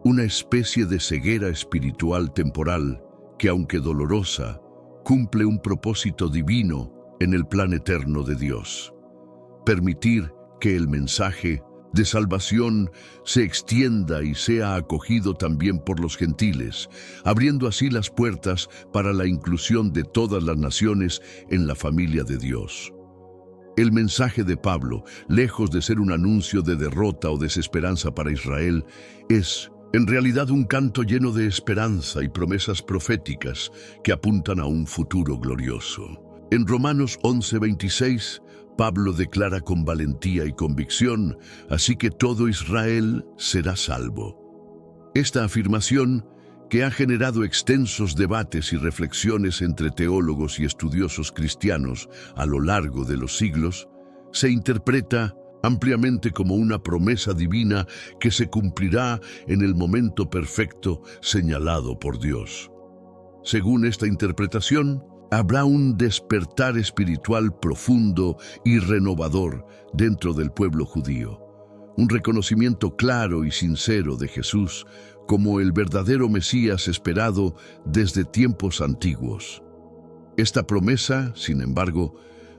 una especie de ceguera espiritual temporal que, aunque dolorosa, cumple un propósito divino en el plan eterno de Dios: permitir que el mensaje de salvación se extienda y sea acogido también por los gentiles, abriendo así las puertas para la inclusión de todas las naciones en la familia de Dios. El mensaje de Pablo, lejos de ser un anuncio de derrota o desesperanza para Israel, es en realidad un canto lleno de esperanza y promesas proféticas que apuntan a un futuro glorioso. En Romanos 11:26, Pablo declara con valentía y convicción: así que todo Israel será salvo. Esta afirmación, que ha generado extensos debates y reflexiones entre teólogos y estudiosos cristianos a lo largo de los siglos, se interpreta ampliamente como una promesa divina que se cumplirá en el momento perfecto señalado por Dios. Según esta interpretación, habrá un despertar espiritual profundo y renovador dentro del pueblo judío, un reconocimiento claro y sincero de Jesús como el verdadero Mesías esperado desde tiempos antiguos. Esta promesa, sin embargo,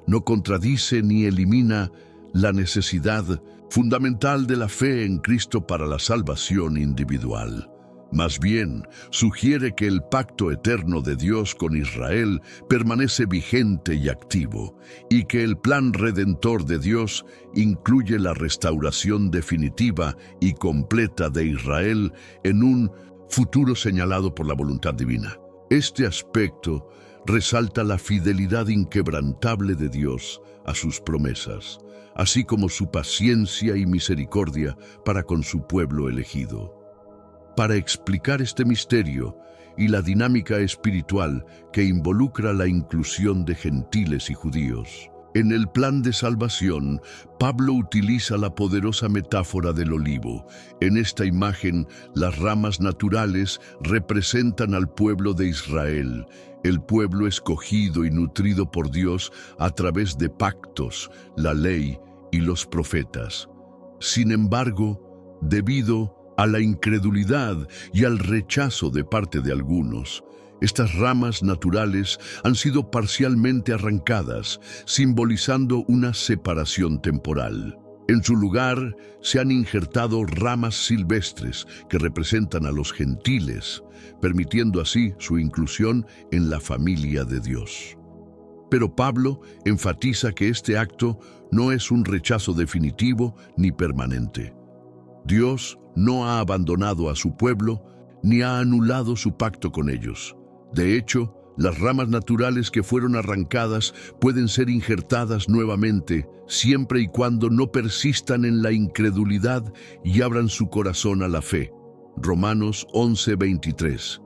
no contradice ni elimina la necesidad fundamental de la fe en Cristo para la salvación individual. Más bien, sugiere que el pacto eterno de Dios con Israel permanece vigente y activo, y que el plan redentor de Dios incluye la restauración definitiva y completa de Israel en un futuro señalado por la voluntad divina. Este aspecto resalta la fidelidad inquebrantable de Dios a sus promesas, así como su paciencia y misericordia para con su pueblo elegido. Para explicar este misterio y la dinámica espiritual que involucra la inclusión de gentiles y judíos, en el plan de salvación, Pablo utiliza la poderosa metáfora del olivo. En esta imagen, las ramas naturales representan al pueblo de Israel, el pueblo escogido y nutrido por Dios a través de pactos, la ley y los profetas. Sin embargo, debido a la incredulidad y al rechazo de parte de algunos, estas ramas naturales han sido parcialmente arrancadas, simbolizando una separación temporal. En su lugar se han injertado ramas silvestres que representan a los gentiles, permitiendo así su inclusión en la familia de Dios. Pero Pablo enfatiza que este acto no es un rechazo definitivo ni permanente. Dios no ha abandonado a su pueblo ni ha anulado su pacto con ellos. De hecho, las ramas naturales que fueron arrancadas pueden ser injertadas nuevamente, siempre y cuando no persistan en la incredulidad y abran su corazón a la fe. Romanos 11:23.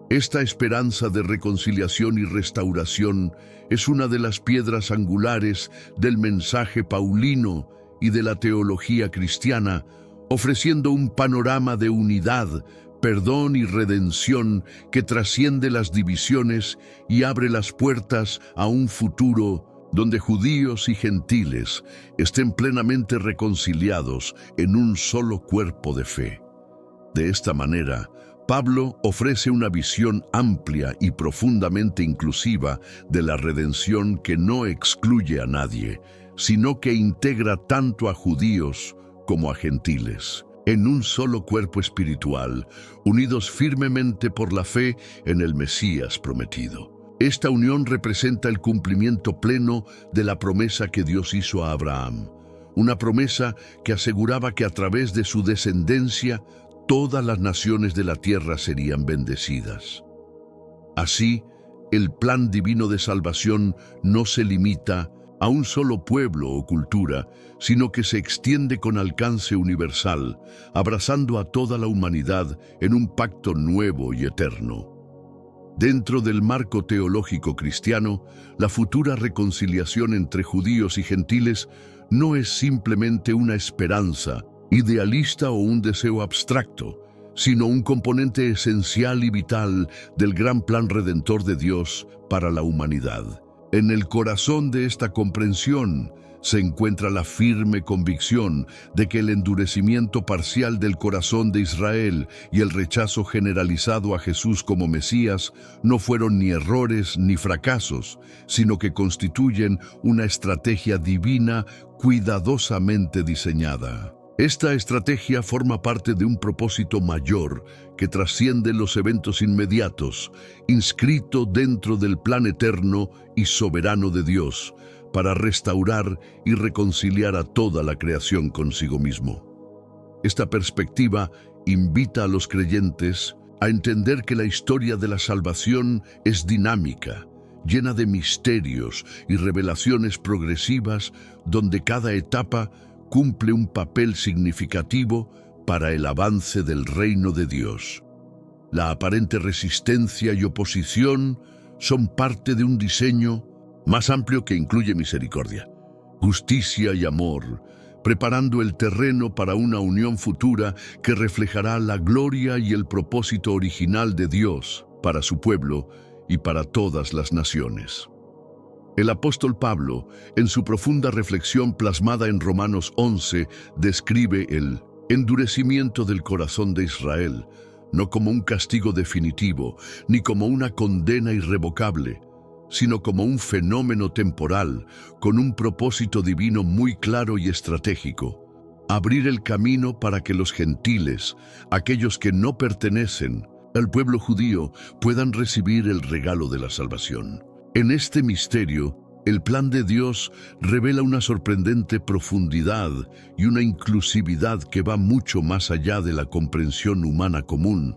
Esta esperanza de reconciliación y restauración es una de las piedras angulares del mensaje paulino y de la teología cristiana, ofreciendo un panorama de unidad, perdón y redención que trasciende las divisiones y abre las puertas a un futuro donde judíos y gentiles estén plenamente reconciliados en un solo cuerpo de fe. De esta manera, Pablo ofrece una visión amplia y profundamente inclusiva de la redención que no excluye a nadie, sino que integra tanto a judíos como a gentiles, en un solo cuerpo espiritual, unidos firmemente por la fe en el Mesías prometido. Esta unión representa el cumplimiento pleno de la promesa que Dios hizo a Abraham, una promesa que aseguraba que a través de su descendencia todas las naciones de la tierra serían bendecidas. Así, el plan divino de salvación no se limita a un solo pueblo o cultura, sino que se extiende con alcance universal, abrazando a toda la humanidad en un pacto nuevo y eterno. Dentro del marco teológico cristiano, la futura reconciliación entre judíos y gentiles no es simplemente una esperanza idealista o un deseo abstracto, sino un componente esencial y vital del gran plan redentor de Dios para la humanidad. En el corazón de esta comprensión se encuentra la firme convicción de que el endurecimiento parcial del corazón de Israel y el rechazo generalizado a Jesús como Mesías no fueron ni errores ni fracasos, sino que constituyen una estrategia divina cuidadosamente diseñada. Esta estrategia forma parte de un propósito mayor que trasciende los eventos inmediatos, inscrito dentro del plan eterno y soberano de Dios, para restaurar y reconciliar a toda la creación consigo mismo. Esta perspectiva invita a los creyentes a entender que la historia de la salvación es dinámica, llena de misterios y revelaciones progresivas, donde cada etapa cumple un papel significativo para el avance del reino de Dios. La aparente resistencia y oposición son parte de un diseño más amplio que incluye misericordia, justicia y amor, preparando el terreno para una unión futura que reflejará la gloria y el propósito original de Dios para su pueblo y para todas las naciones. El apóstol Pablo, en su profunda reflexión plasmada en Romanos 11, describe el endurecimiento del corazón de Israel, no como un castigo definitivo, ni como una condena irrevocable, sino como un fenómeno temporal, con un propósito divino muy claro y estratégico: abrir el camino para que los gentiles, aquellos que no pertenecen al pueblo judío, puedan recibir el regalo de la salvación. En este misterio, el plan de Dios revela una sorprendente profundidad y una inclusividad que va mucho más allá de la comprensión humana común,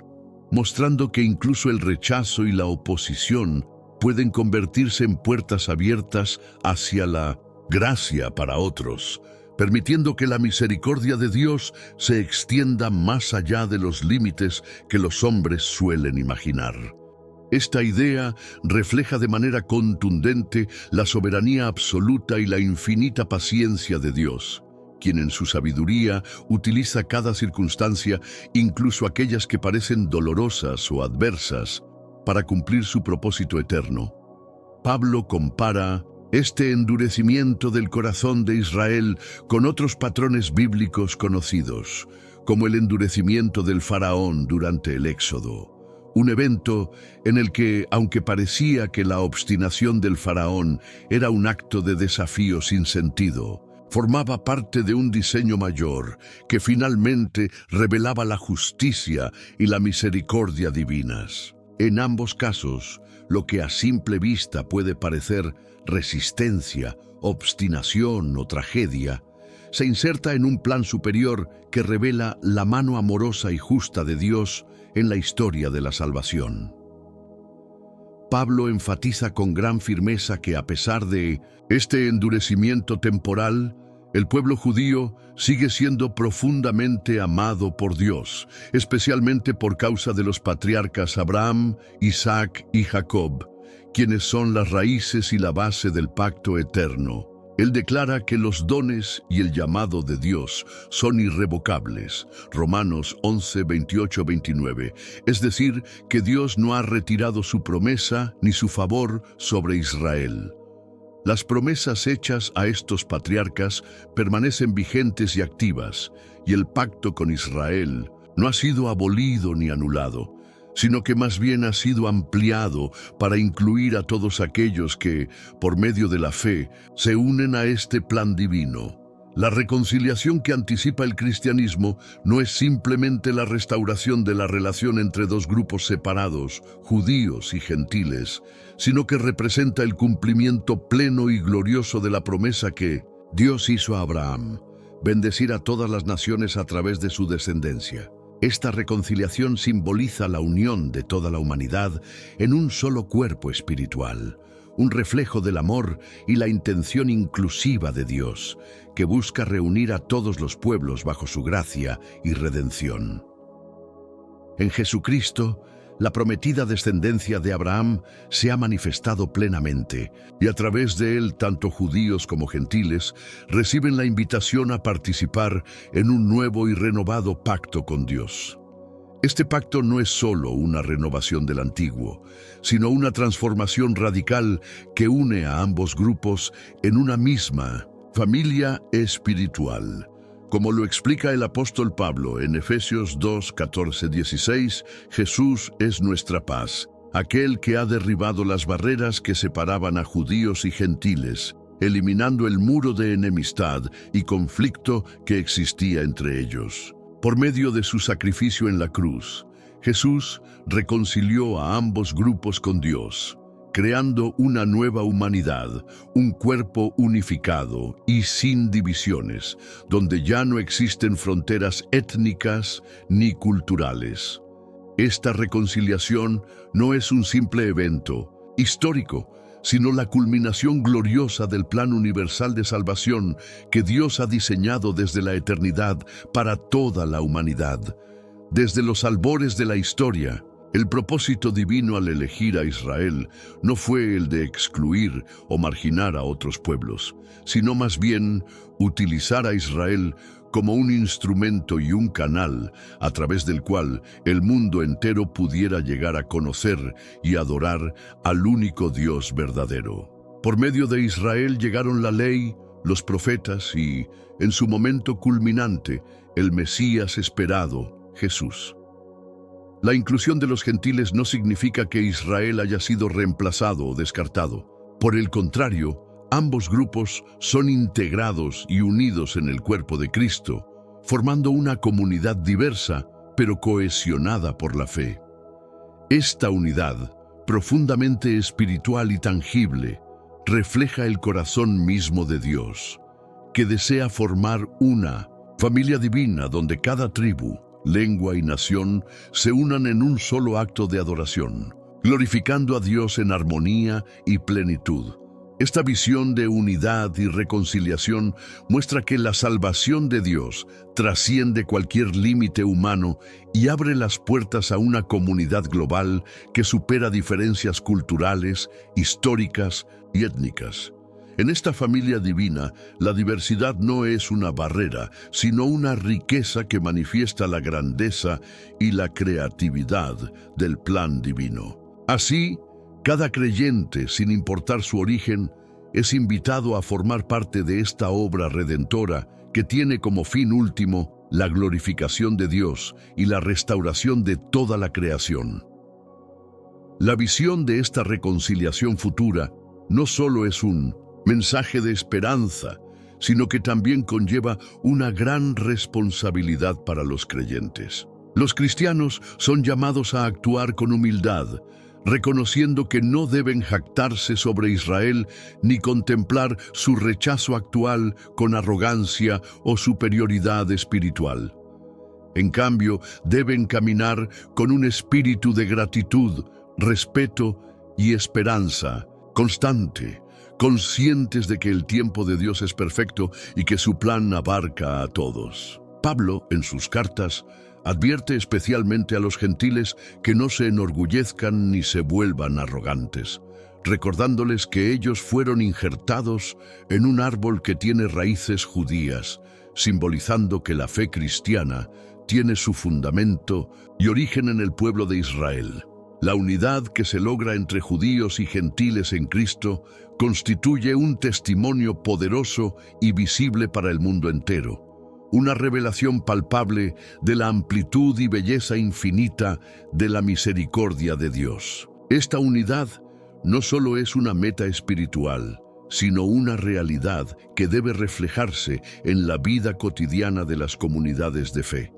mostrando que incluso el rechazo y la oposición pueden convertirse en puertas abiertas hacia la gracia para otros, permitiendo que la misericordia de Dios se extienda más allá de los límites que los hombres suelen imaginar. Esta idea refleja de manera contundente la soberanía absoluta y la infinita paciencia de Dios, quien en su sabiduría utiliza cada circunstancia, incluso aquellas que parecen dolorosas o adversas, para cumplir su propósito eterno. Pablo compara este endurecimiento del corazón de Israel con otros patrones bíblicos conocidos, como el endurecimiento del faraón durante el Éxodo. Un evento en el que, aunque parecía que la obstinación del faraón era un acto de desafío sin sentido, formaba parte de un diseño mayor que finalmente revelaba la justicia y la misericordia divinas. En ambos casos, lo que a simple vista puede parecer resistencia, obstinación o tragedia, se inserta en un plan superior que revela la mano amorosa y justa de Dios en la historia de la salvación. Pablo enfatiza con gran firmeza que, a pesar de este endurecimiento temporal, el pueblo judío sigue siendo profundamente amado por Dios, especialmente por causa de los patriarcas Abraham, Isaac y Jacob, quienes son las raíces y la base del pacto eterno. Él declara que los dones y el llamado de Dios son irrevocables. Romanos 11, 28, 29. Es decir, que Dios no ha retirado su promesa ni su favor sobre Israel. Las promesas hechas a estos patriarcas permanecen vigentes y activas, y el pacto con Israel no ha sido abolido ni anulado, sino que más bien ha sido ampliado para incluir a todos aquellos que, por medio de la fe, se unen a este plan divino. La reconciliación que anticipa el cristianismo no es simplemente la restauración de la relación entre dos grupos separados, judíos y gentiles, sino que representa el cumplimiento pleno y glorioso de la promesa que Dios hizo a Abraham: bendecir a todas las naciones a través de su descendencia. Esta reconciliación simboliza la unión de toda la humanidad en un solo cuerpo espiritual, un reflejo del amor y la intención inclusiva de Dios, que busca reunir a todos los pueblos bajo su gracia y redención. En Jesucristo, la prometida descendencia de Abraham se ha manifestado plenamente, y a través de él tanto judíos como gentiles reciben la invitación a participar en un nuevo y renovado pacto con Dios. Este pacto no es solo una renovación del antiguo, sino una transformación radical que une a ambos grupos en una misma familia espiritual. Como lo explica el apóstol Pablo en Efesios 2, 14, 16, Jesús es nuestra paz, aquel que ha derribado las barreras que separaban a judíos y gentiles. eliminando el muro de enemistad y conflicto que existía entre ellos. Por medio de su sacrificio en la cruz, Jesús reconcilió a ambos grupos con Dios, creando una nueva humanidad, un cuerpo unificado y sin divisiones, donde ya no existen fronteras étnicas ni culturales. Esta reconciliación no es un simple evento histórico, sino la culminación gloriosa del plan universal de salvación que Dios ha diseñado desde la eternidad para toda la humanidad. Desde los albores de la historia, el propósito divino al elegir a Israel no fue el de excluir o marginar a otros pueblos, sino más bien utilizar a Israel como un instrumento y un canal a través del cual el mundo entero pudiera llegar a conocer y adorar al único Dios verdadero. Por medio de Israel llegaron la ley, los profetas y, en su momento culminante, el Mesías esperado, Jesús. La inclusión de los gentiles no significa que Israel haya sido reemplazado o descartado. Por el contrario, ambos grupos son integrados y unidos en el cuerpo de Cristo, formando una comunidad diversa, pero cohesionada por la fe. Esta unidad, profundamente espiritual y tangible, refleja el corazón mismo de Dios, que desea formar una familia divina donde cada tribu, lengua y nación se unan en un solo acto de adoración, glorificando a Dios en armonía y plenitud. Esta visión de unidad y reconciliación muestra que la salvación de Dios trasciende cualquier límite humano y abre las puertas a una comunidad global que supera diferencias culturales, históricas y étnicas. En esta familia divina, la diversidad no es una barrera, sino una riqueza que manifiesta la grandeza y la creatividad del plan divino. Así, cada creyente, sin importar su origen, es invitado a formar parte de esta obra redentora que tiene como fin último la glorificación de Dios y la restauración de toda la creación. La visión de esta reconciliación futura no solo es un mensaje de esperanza, sino que también conlleva una gran responsabilidad para los creyentes. Los cristianos son llamados a actuar con humildad, reconociendo que no deben jactarse sobre Israel ni contemplar su rechazo actual con arrogancia o superioridad espiritual. En cambio, deben caminar con un espíritu de gratitud, respeto y esperanza constante, conscientes de que el tiempo de Dios es perfecto y que su plan abarca a todos. Pablo, en sus cartas, advierte especialmente a los gentiles que no se enorgullezcan ni se vuelvan arrogantes, recordándoles que ellos fueron injertados en un árbol que tiene raíces judías, simbolizando que la fe cristiana tiene su fundamento y origen en el pueblo de Israel. La unidad que se logra entre judíos y gentiles en Cristo constituye un testimonio poderoso y visible para el mundo entero, una revelación palpable de la amplitud y belleza infinita de la misericordia de Dios. Esta unidad no solo es una meta espiritual, sino una realidad que debe reflejarse en la vida cotidiana de las comunidades de fe,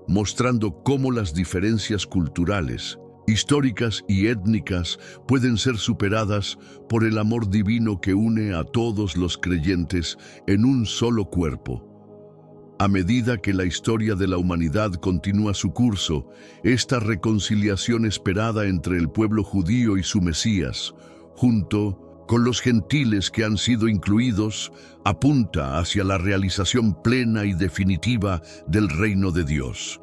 mostrando cómo las diferencias culturales, históricas y étnicas pueden ser superadas por el amor divino que une a todos los creyentes en un solo cuerpo. A medida que la historia de la humanidad continúa su curso, esta reconciliación esperada entre el pueblo judío y su Mesías, junto con los gentiles que han sido incluidos, apunta hacia la realización plena y definitiva del reino de Dios.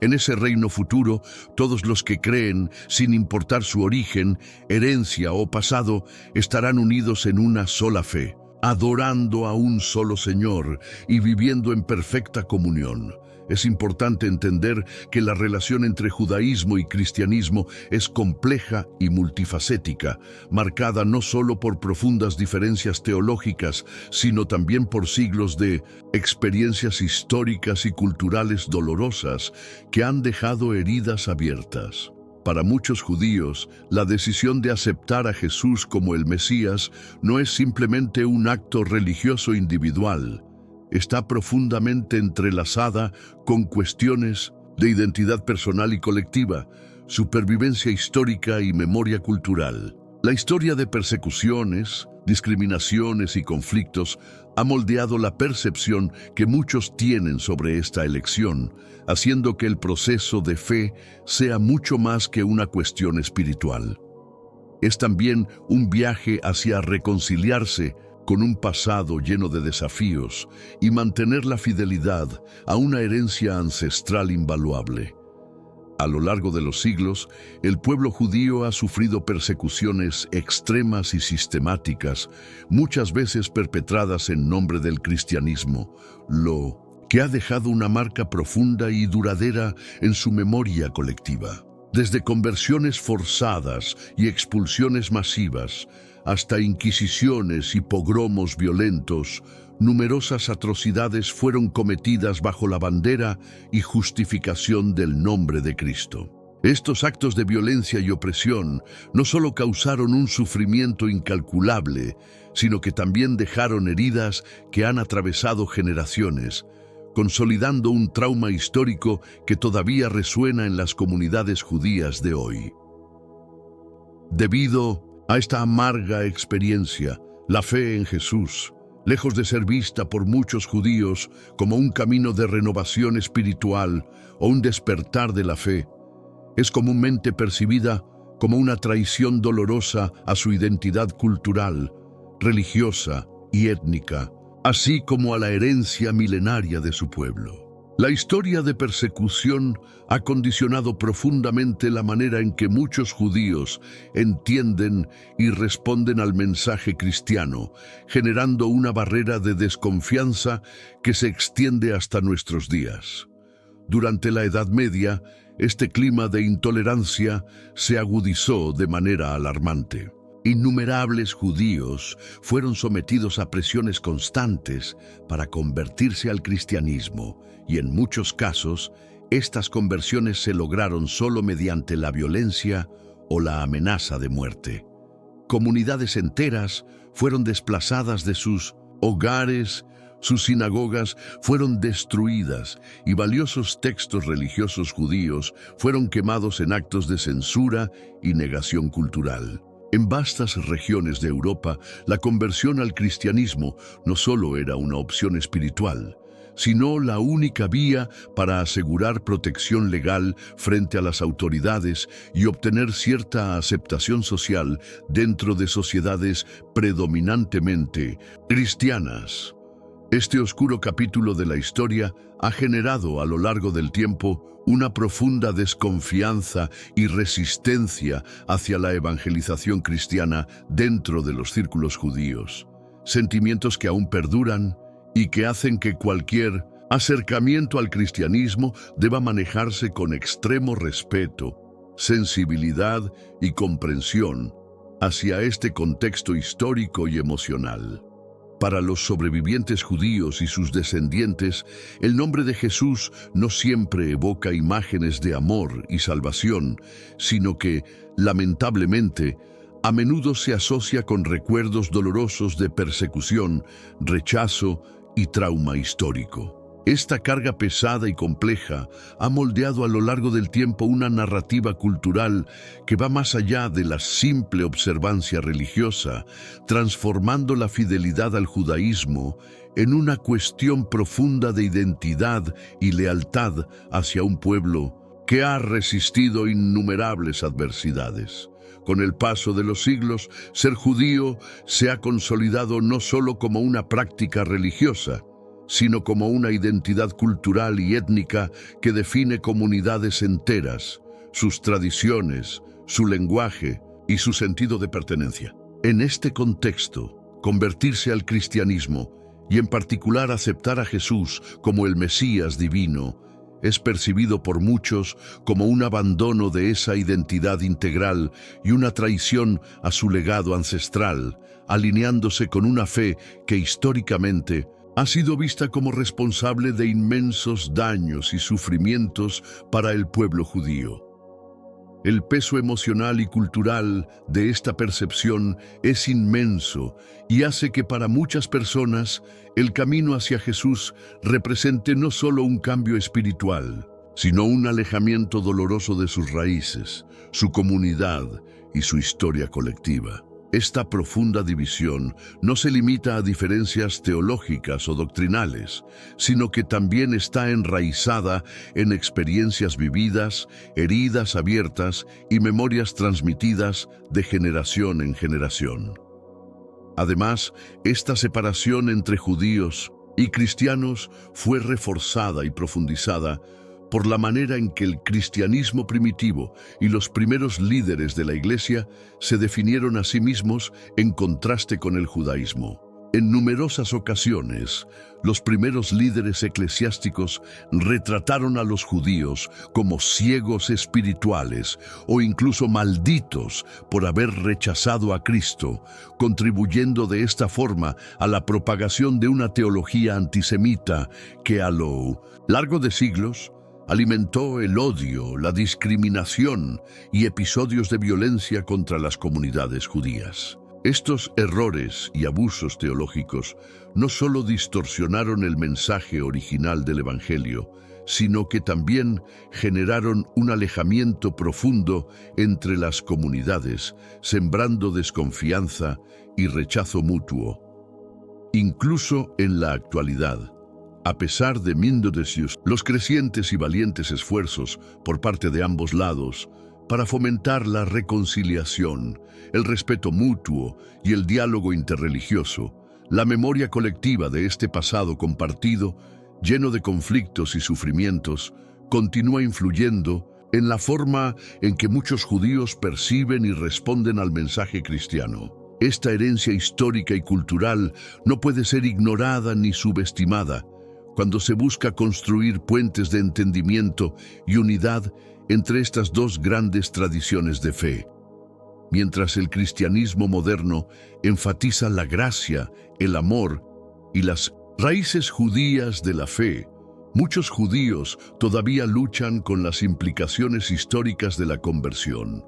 En ese reino futuro, todos los que creen, sin importar su origen, herencia o pasado, estarán unidos en una sola fe, adorando a un solo Señor y viviendo en perfecta comunión. Es importante entender que la relación entre judaísmo y cristianismo es compleja y multifacética, marcada no solo por profundas diferencias teológicas, sino también por siglos de experiencias históricas y culturales dolorosas que han dejado heridas abiertas. Para muchos judíos, la decisión de aceptar a Jesús como el Mesías no es simplemente un acto religioso individual. Está profundamente entrelazada con cuestiones de identidad personal y colectiva, supervivencia histórica y memoria cultural. La historia de persecuciones, discriminaciones y conflictos ha moldeado la percepción que muchos tienen sobre esta elección, haciendo que el proceso de fe sea mucho más que una cuestión espiritual. Es también un viaje hacia reconciliarse con un pasado lleno de desafíos y mantener la fidelidad a una herencia ancestral invaluable. A lo largo de los siglos, el pueblo judío ha sufrido persecuciones extremas y sistemáticas, muchas veces perpetradas en nombre del cristianismo, lo que ha dejado una marca profunda y duradera en su memoria colectiva. Desde conversiones forzadas y expulsiones masivas, hasta inquisiciones y pogromos violentos, numerosas atrocidades fueron cometidas bajo la bandera y justificación del nombre de Cristo. Estos actos de violencia y opresión no solo causaron un sufrimiento incalculable, sino que también dejaron heridas que han atravesado generaciones, consolidando un trauma histórico que todavía resuena en las comunidades judías de hoy. Debido a esta amarga experiencia, la fe en Jesús, lejos de ser vista por muchos judíos como un camino de renovación espiritual o un despertar de la fe, es comúnmente percibida como una traición dolorosa a su identidad cultural, religiosa y étnica, así como a la herencia milenaria de su pueblo. La historia de persecución ha condicionado profundamente la manera en que muchos judíos entienden y responden al mensaje cristiano, generando una barrera de desconfianza que se extiende hasta nuestros días. Durante la Edad Media, este clima de intolerancia se agudizó de manera alarmante. Innumerables judíos fueron sometidos a presiones constantes para convertirse al cristianismo, y en muchos casos, estas conversiones se lograron solo mediante la violencia o la amenaza de muerte. Comunidades enteras fueron desplazadas de sus hogares, sus sinagogas fueron destruidas y valiosos textos religiosos judíos fueron quemados en actos de censura y negación cultural. En vastas regiones de Europa, la conversión al cristianismo no solo era una opción espiritual, sino la única vía para asegurar protección legal frente a las autoridades y obtener cierta aceptación social dentro de sociedades predominantemente cristianas. Este oscuro capítulo de la historia ha generado a lo largo del tiempo una profunda desconfianza y resistencia hacia la evangelización cristiana dentro de los círculos judíos, sentimientos que aún perduran y que hacen que cualquier acercamiento al cristianismo deba manejarse con extremo respeto, sensibilidad y comprensión hacia este contexto histórico y emocional. Para los sobrevivientes judíos y sus descendientes, el nombre de Jesús no siempre evoca imágenes de amor y salvación, sino que, lamentablemente, a menudo se asocia con recuerdos dolorosos de persecución, rechazo y trauma histórico. Esta carga pesada y compleja ha moldeado a lo largo del tiempo una narrativa cultural que va más allá de la simple observancia religiosa, transformando la fidelidad al judaísmo en una cuestión profunda de identidad y lealtad hacia un pueblo que ha resistido innumerables adversidades. Con el paso de los siglos, ser judío se ha consolidado no solo como una práctica religiosa, sino como una identidad cultural y étnica que define comunidades enteras, sus tradiciones, su lenguaje y su sentido de pertenencia. En este contexto, convertirse al cristianismo, y en particular aceptar a Jesús como el Mesías divino, es percibido por muchos como un abandono de esa identidad integral y una traición a su legado ancestral, alineándose con una fe que históricamente ha sido vista como responsable de inmensos daños y sufrimientos para el pueblo judío. El peso emocional y cultural de esta percepción es inmenso y hace que para muchas personas el camino hacia Jesús represente no solo un cambio espiritual, sino un alejamiento doloroso de sus raíces, su comunidad y su historia colectiva. Esta profunda división no se limita a diferencias teológicas o doctrinales, sino que también está enraizada en experiencias vividas, heridas abiertas y memorias transmitidas de generación en generación. Además, esta separación entre judíos y cristianos fue reforzada y profundizada por la manera en que el cristianismo primitivo y los primeros líderes de la Iglesia se definieron a sí mismos en contraste con el judaísmo. En numerosas ocasiones, los primeros líderes eclesiásticos retrataron a los judíos como ciegos espirituales o incluso malditos por haber rechazado a Cristo, contribuyendo de esta forma a la propagación de una teología antisemita que a lo largo de siglos alimentó el odio, la discriminación y episodios de violencia contra las comunidades judías. Estos errores y abusos teológicos no solo distorsionaron el mensaje original del Evangelio, sino que también generaron un alejamiento profundo entre las comunidades, sembrando desconfianza y rechazo mutuo. Incluso en la actualidad, a pesar de los crecientes y valientes esfuerzos por parte de ambos lados para fomentar la reconciliación, el respeto mutuo y el diálogo interreligioso, la memoria colectiva de este pasado compartido, lleno de conflictos y sufrimientos, continúa influyendo en la forma en que muchos judíos perciben y responden al mensaje cristiano. Esta herencia histórica y cultural no puede ser ignorada ni subestimada cuando se busca construir puentes de entendimiento y unidad entre estas dos grandes tradiciones de fe. Mientras el cristianismo moderno enfatiza la gracia, el amor y las raíces judías de la fe, muchos judíos todavía luchan con las implicaciones históricas de la conversión.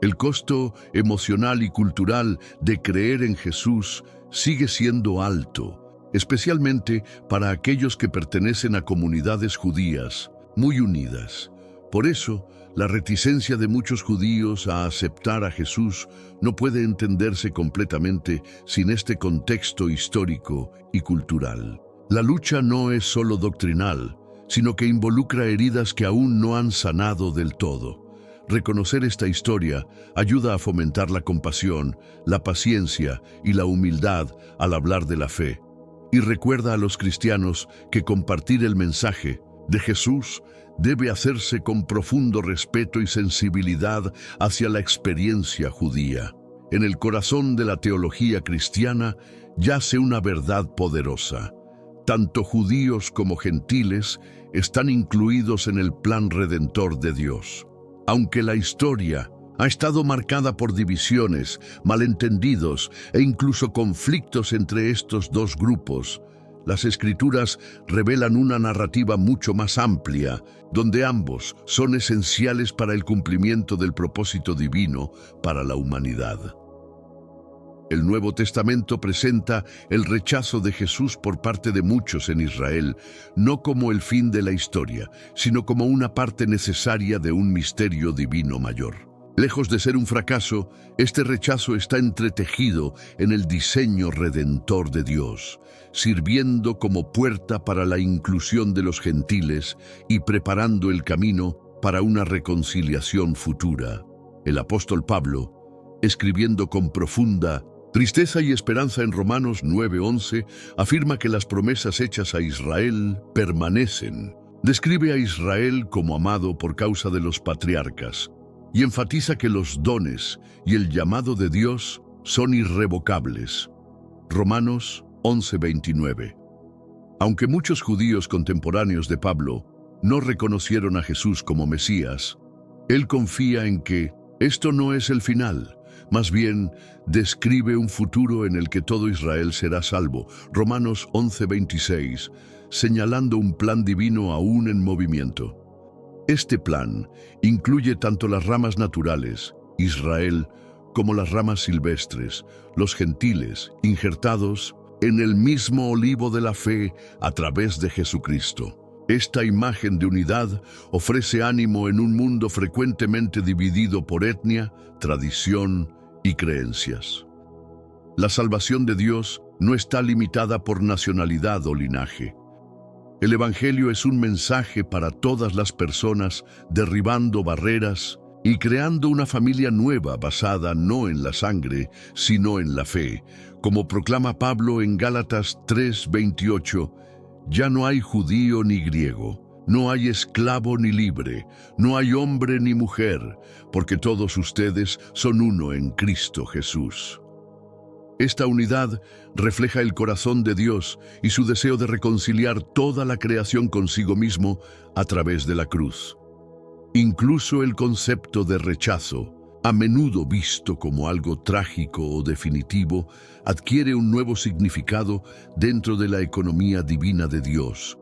El costo emocional y cultural de creer en Jesús sigue siendo alto, especialmente para aquellos que pertenecen a comunidades judías muy unidas. Por eso, la reticencia de muchos judíos a aceptar a Jesús no puede entenderse completamente sin este contexto histórico y cultural. La lucha no es solo doctrinal, sino que involucra heridas que aún no han sanado del todo. Reconocer esta historia ayuda a fomentar la compasión, la paciencia y la humildad al hablar de la fe. Y recuerda a los cristianos que compartir el mensaje de Jesús debe hacerse con profundo respeto y sensibilidad hacia la experiencia judía. En el corazón de la teología cristiana yace una verdad poderosa. Tanto judíos como gentiles están incluidos en el plan redentor de Dios. Aunque la historia ha estado marcada por divisiones, malentendidos e incluso conflictos entre estos dos grupos, las Escrituras revelan una narrativa mucho más amplia, donde ambos son esenciales para el cumplimiento del propósito divino para la humanidad. El Nuevo Testamento presenta el rechazo de Jesús por parte de muchos en Israel, no como el fin de la historia, sino como una parte necesaria de un misterio divino mayor. Lejos de ser un fracaso, este rechazo está entretejido en el diseño redentor de Dios, sirviendo como puerta para la inclusión de los gentiles y preparando el camino para una reconciliación futura. El apóstol Pablo, escribiendo con profunda tristeza y esperanza en Romanos 9:11, afirma que las promesas hechas a Israel permanecen. Describe a Israel como amado por causa de los patriarcas y enfatiza que los dones y el llamado de Dios son irrevocables. Romanos 11:29. Aunque muchos judíos contemporáneos de Pablo no reconocieron a Jesús como Mesías, él confía en que esto no es el final, más bien describe un futuro en el que todo Israel será salvo. Romanos 11:26, señalando un plan divino aún en movimiento. Este plan incluye tanto las ramas naturales, Israel, como las ramas silvestres, los gentiles, injertados en el mismo olivo de la fe a través de Jesucristo. Esta imagen de unidad ofrece ánimo en un mundo frecuentemente dividido por etnia, tradición y creencias. La salvación de Dios no está limitada por nacionalidad o linaje. El Evangelio es un mensaje para todas las personas, derribando barreras y creando una familia nueva basada no en la sangre, sino en la fe. Como proclama Pablo en Gálatas 3:28, ya no hay judío ni griego, no hay esclavo ni libre, no hay hombre ni mujer, porque todos ustedes son uno en Cristo Jesús. Esta unidad refleja el corazón de Dios y su deseo de reconciliar toda la creación consigo mismo a través de la cruz. Incluso el concepto de rechazo, a menudo visto como algo trágico o definitivo, adquiere un nuevo significado dentro de la economía divina de Dios,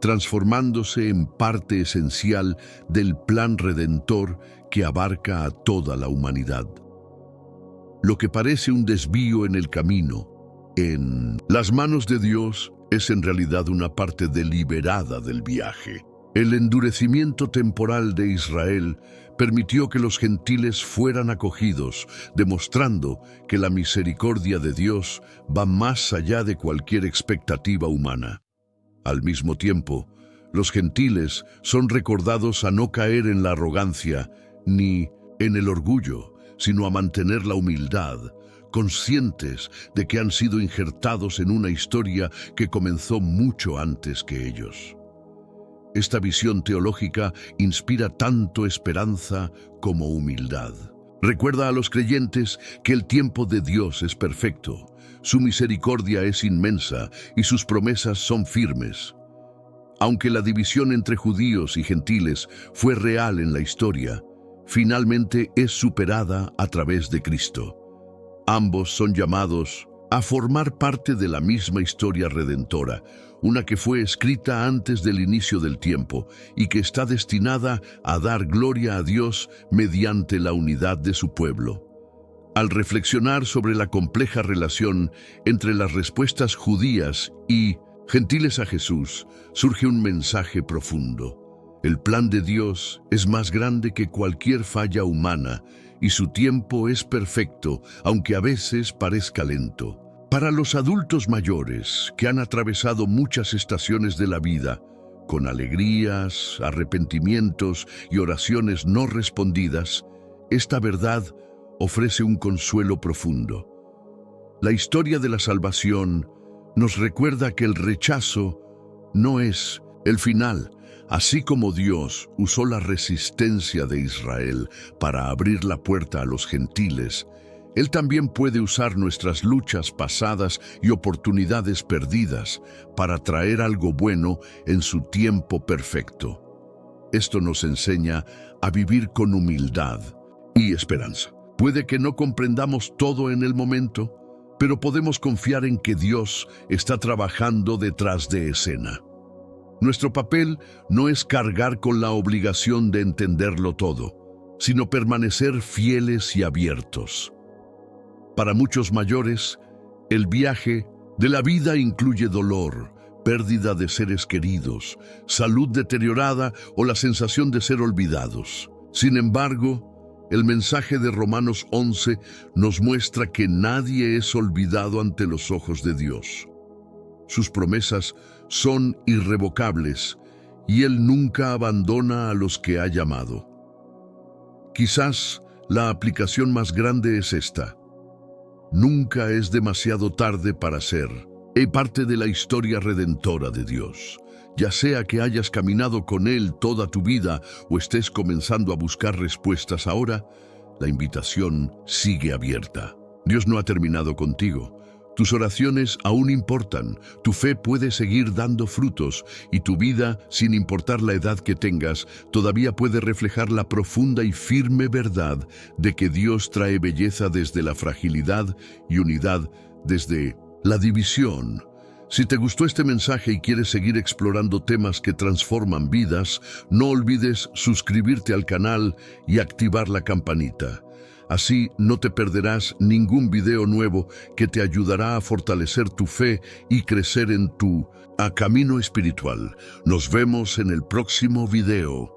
transformándose en parte esencial del plan redentor que abarca a toda la humanidad. Lo que parece un desvío en el camino, en las manos de Dios, es en realidad una parte deliberada del viaje. El endurecimiento temporal de Israel permitió que los gentiles fueran acogidos, demostrando que la misericordia de Dios va más allá de cualquier expectativa humana. Al mismo tiempo, los gentiles son recordados a no caer en la arrogancia ni en el orgullo, sino a mantener la humildad, conscientes de que han sido injertados en una historia que comenzó mucho antes que ellos. Esta visión teológica inspira tanto esperanza como humildad. Recuerda a los creyentes que el tiempo de Dios es perfecto, su misericordia es inmensa y sus promesas son firmes. Aunque la división entre judíos y gentiles fue real en la historia, finalmente es superada a través de Cristo. Ambos son llamados a formar parte de la misma historia redentora, una que fue escrita antes del inicio del tiempo y que está destinada a dar gloria a Dios mediante la unidad de su pueblo. Al reflexionar sobre la compleja relación entre las respuestas judías y gentiles a Jesús, surge un mensaje profundo. El plan de Dios es más grande que cualquier falla humana y su tiempo es perfecto, aunque a veces parezca lento. Para los adultos mayores que han atravesado muchas estaciones de la vida, con alegrías, arrepentimientos y oraciones no respondidas, esta verdad ofrece un consuelo profundo. La historia de la salvación nos recuerda que el rechazo no es el final. Así como Dios usó la resistencia de Israel para abrir la puerta a los gentiles, Él también puede usar nuestras luchas pasadas y oportunidades perdidas para traer algo bueno en su tiempo perfecto. Esto nos enseña a vivir con humildad y esperanza. Puede que no comprendamos todo en el momento, pero podemos confiar en que Dios está trabajando detrás de escena. Nuestro papel no es cargar con la obligación de entenderlo todo, sino permanecer fieles y abiertos. Para muchos mayores, el viaje de la vida incluye dolor, pérdida de seres queridos, salud deteriorada o la sensación de ser olvidados. Sin embargo, el mensaje de Romanos 11 nos muestra que nadie es olvidado ante los ojos de Dios. Sus promesas son irrevocables y Él nunca abandona a los que ha llamado. Quizás la aplicación más grande es esta: nunca es demasiado tarde para ser parte de la historia redentora de Dios. Ya sea que hayas caminado con Él toda tu vida o estés comenzando a buscar respuestas ahora, la invitación sigue abierta. Dios no ha terminado contigo. Tus oraciones aún importan, tu fe puede seguir dando frutos y tu vida, sin importar la edad que tengas, todavía puede reflejar la profunda y firme verdad de que Dios trae belleza desde la fragilidad y unidad desde la división. Si te gustó este mensaje y quieres seguir explorando temas que transforman vidas, no olvides suscribirte al canal y activar la campanita. Así no te perderás ningún video nuevo que te ayudará a fortalecer tu fe y crecer en tu camino espiritual. Nos vemos en el próximo video.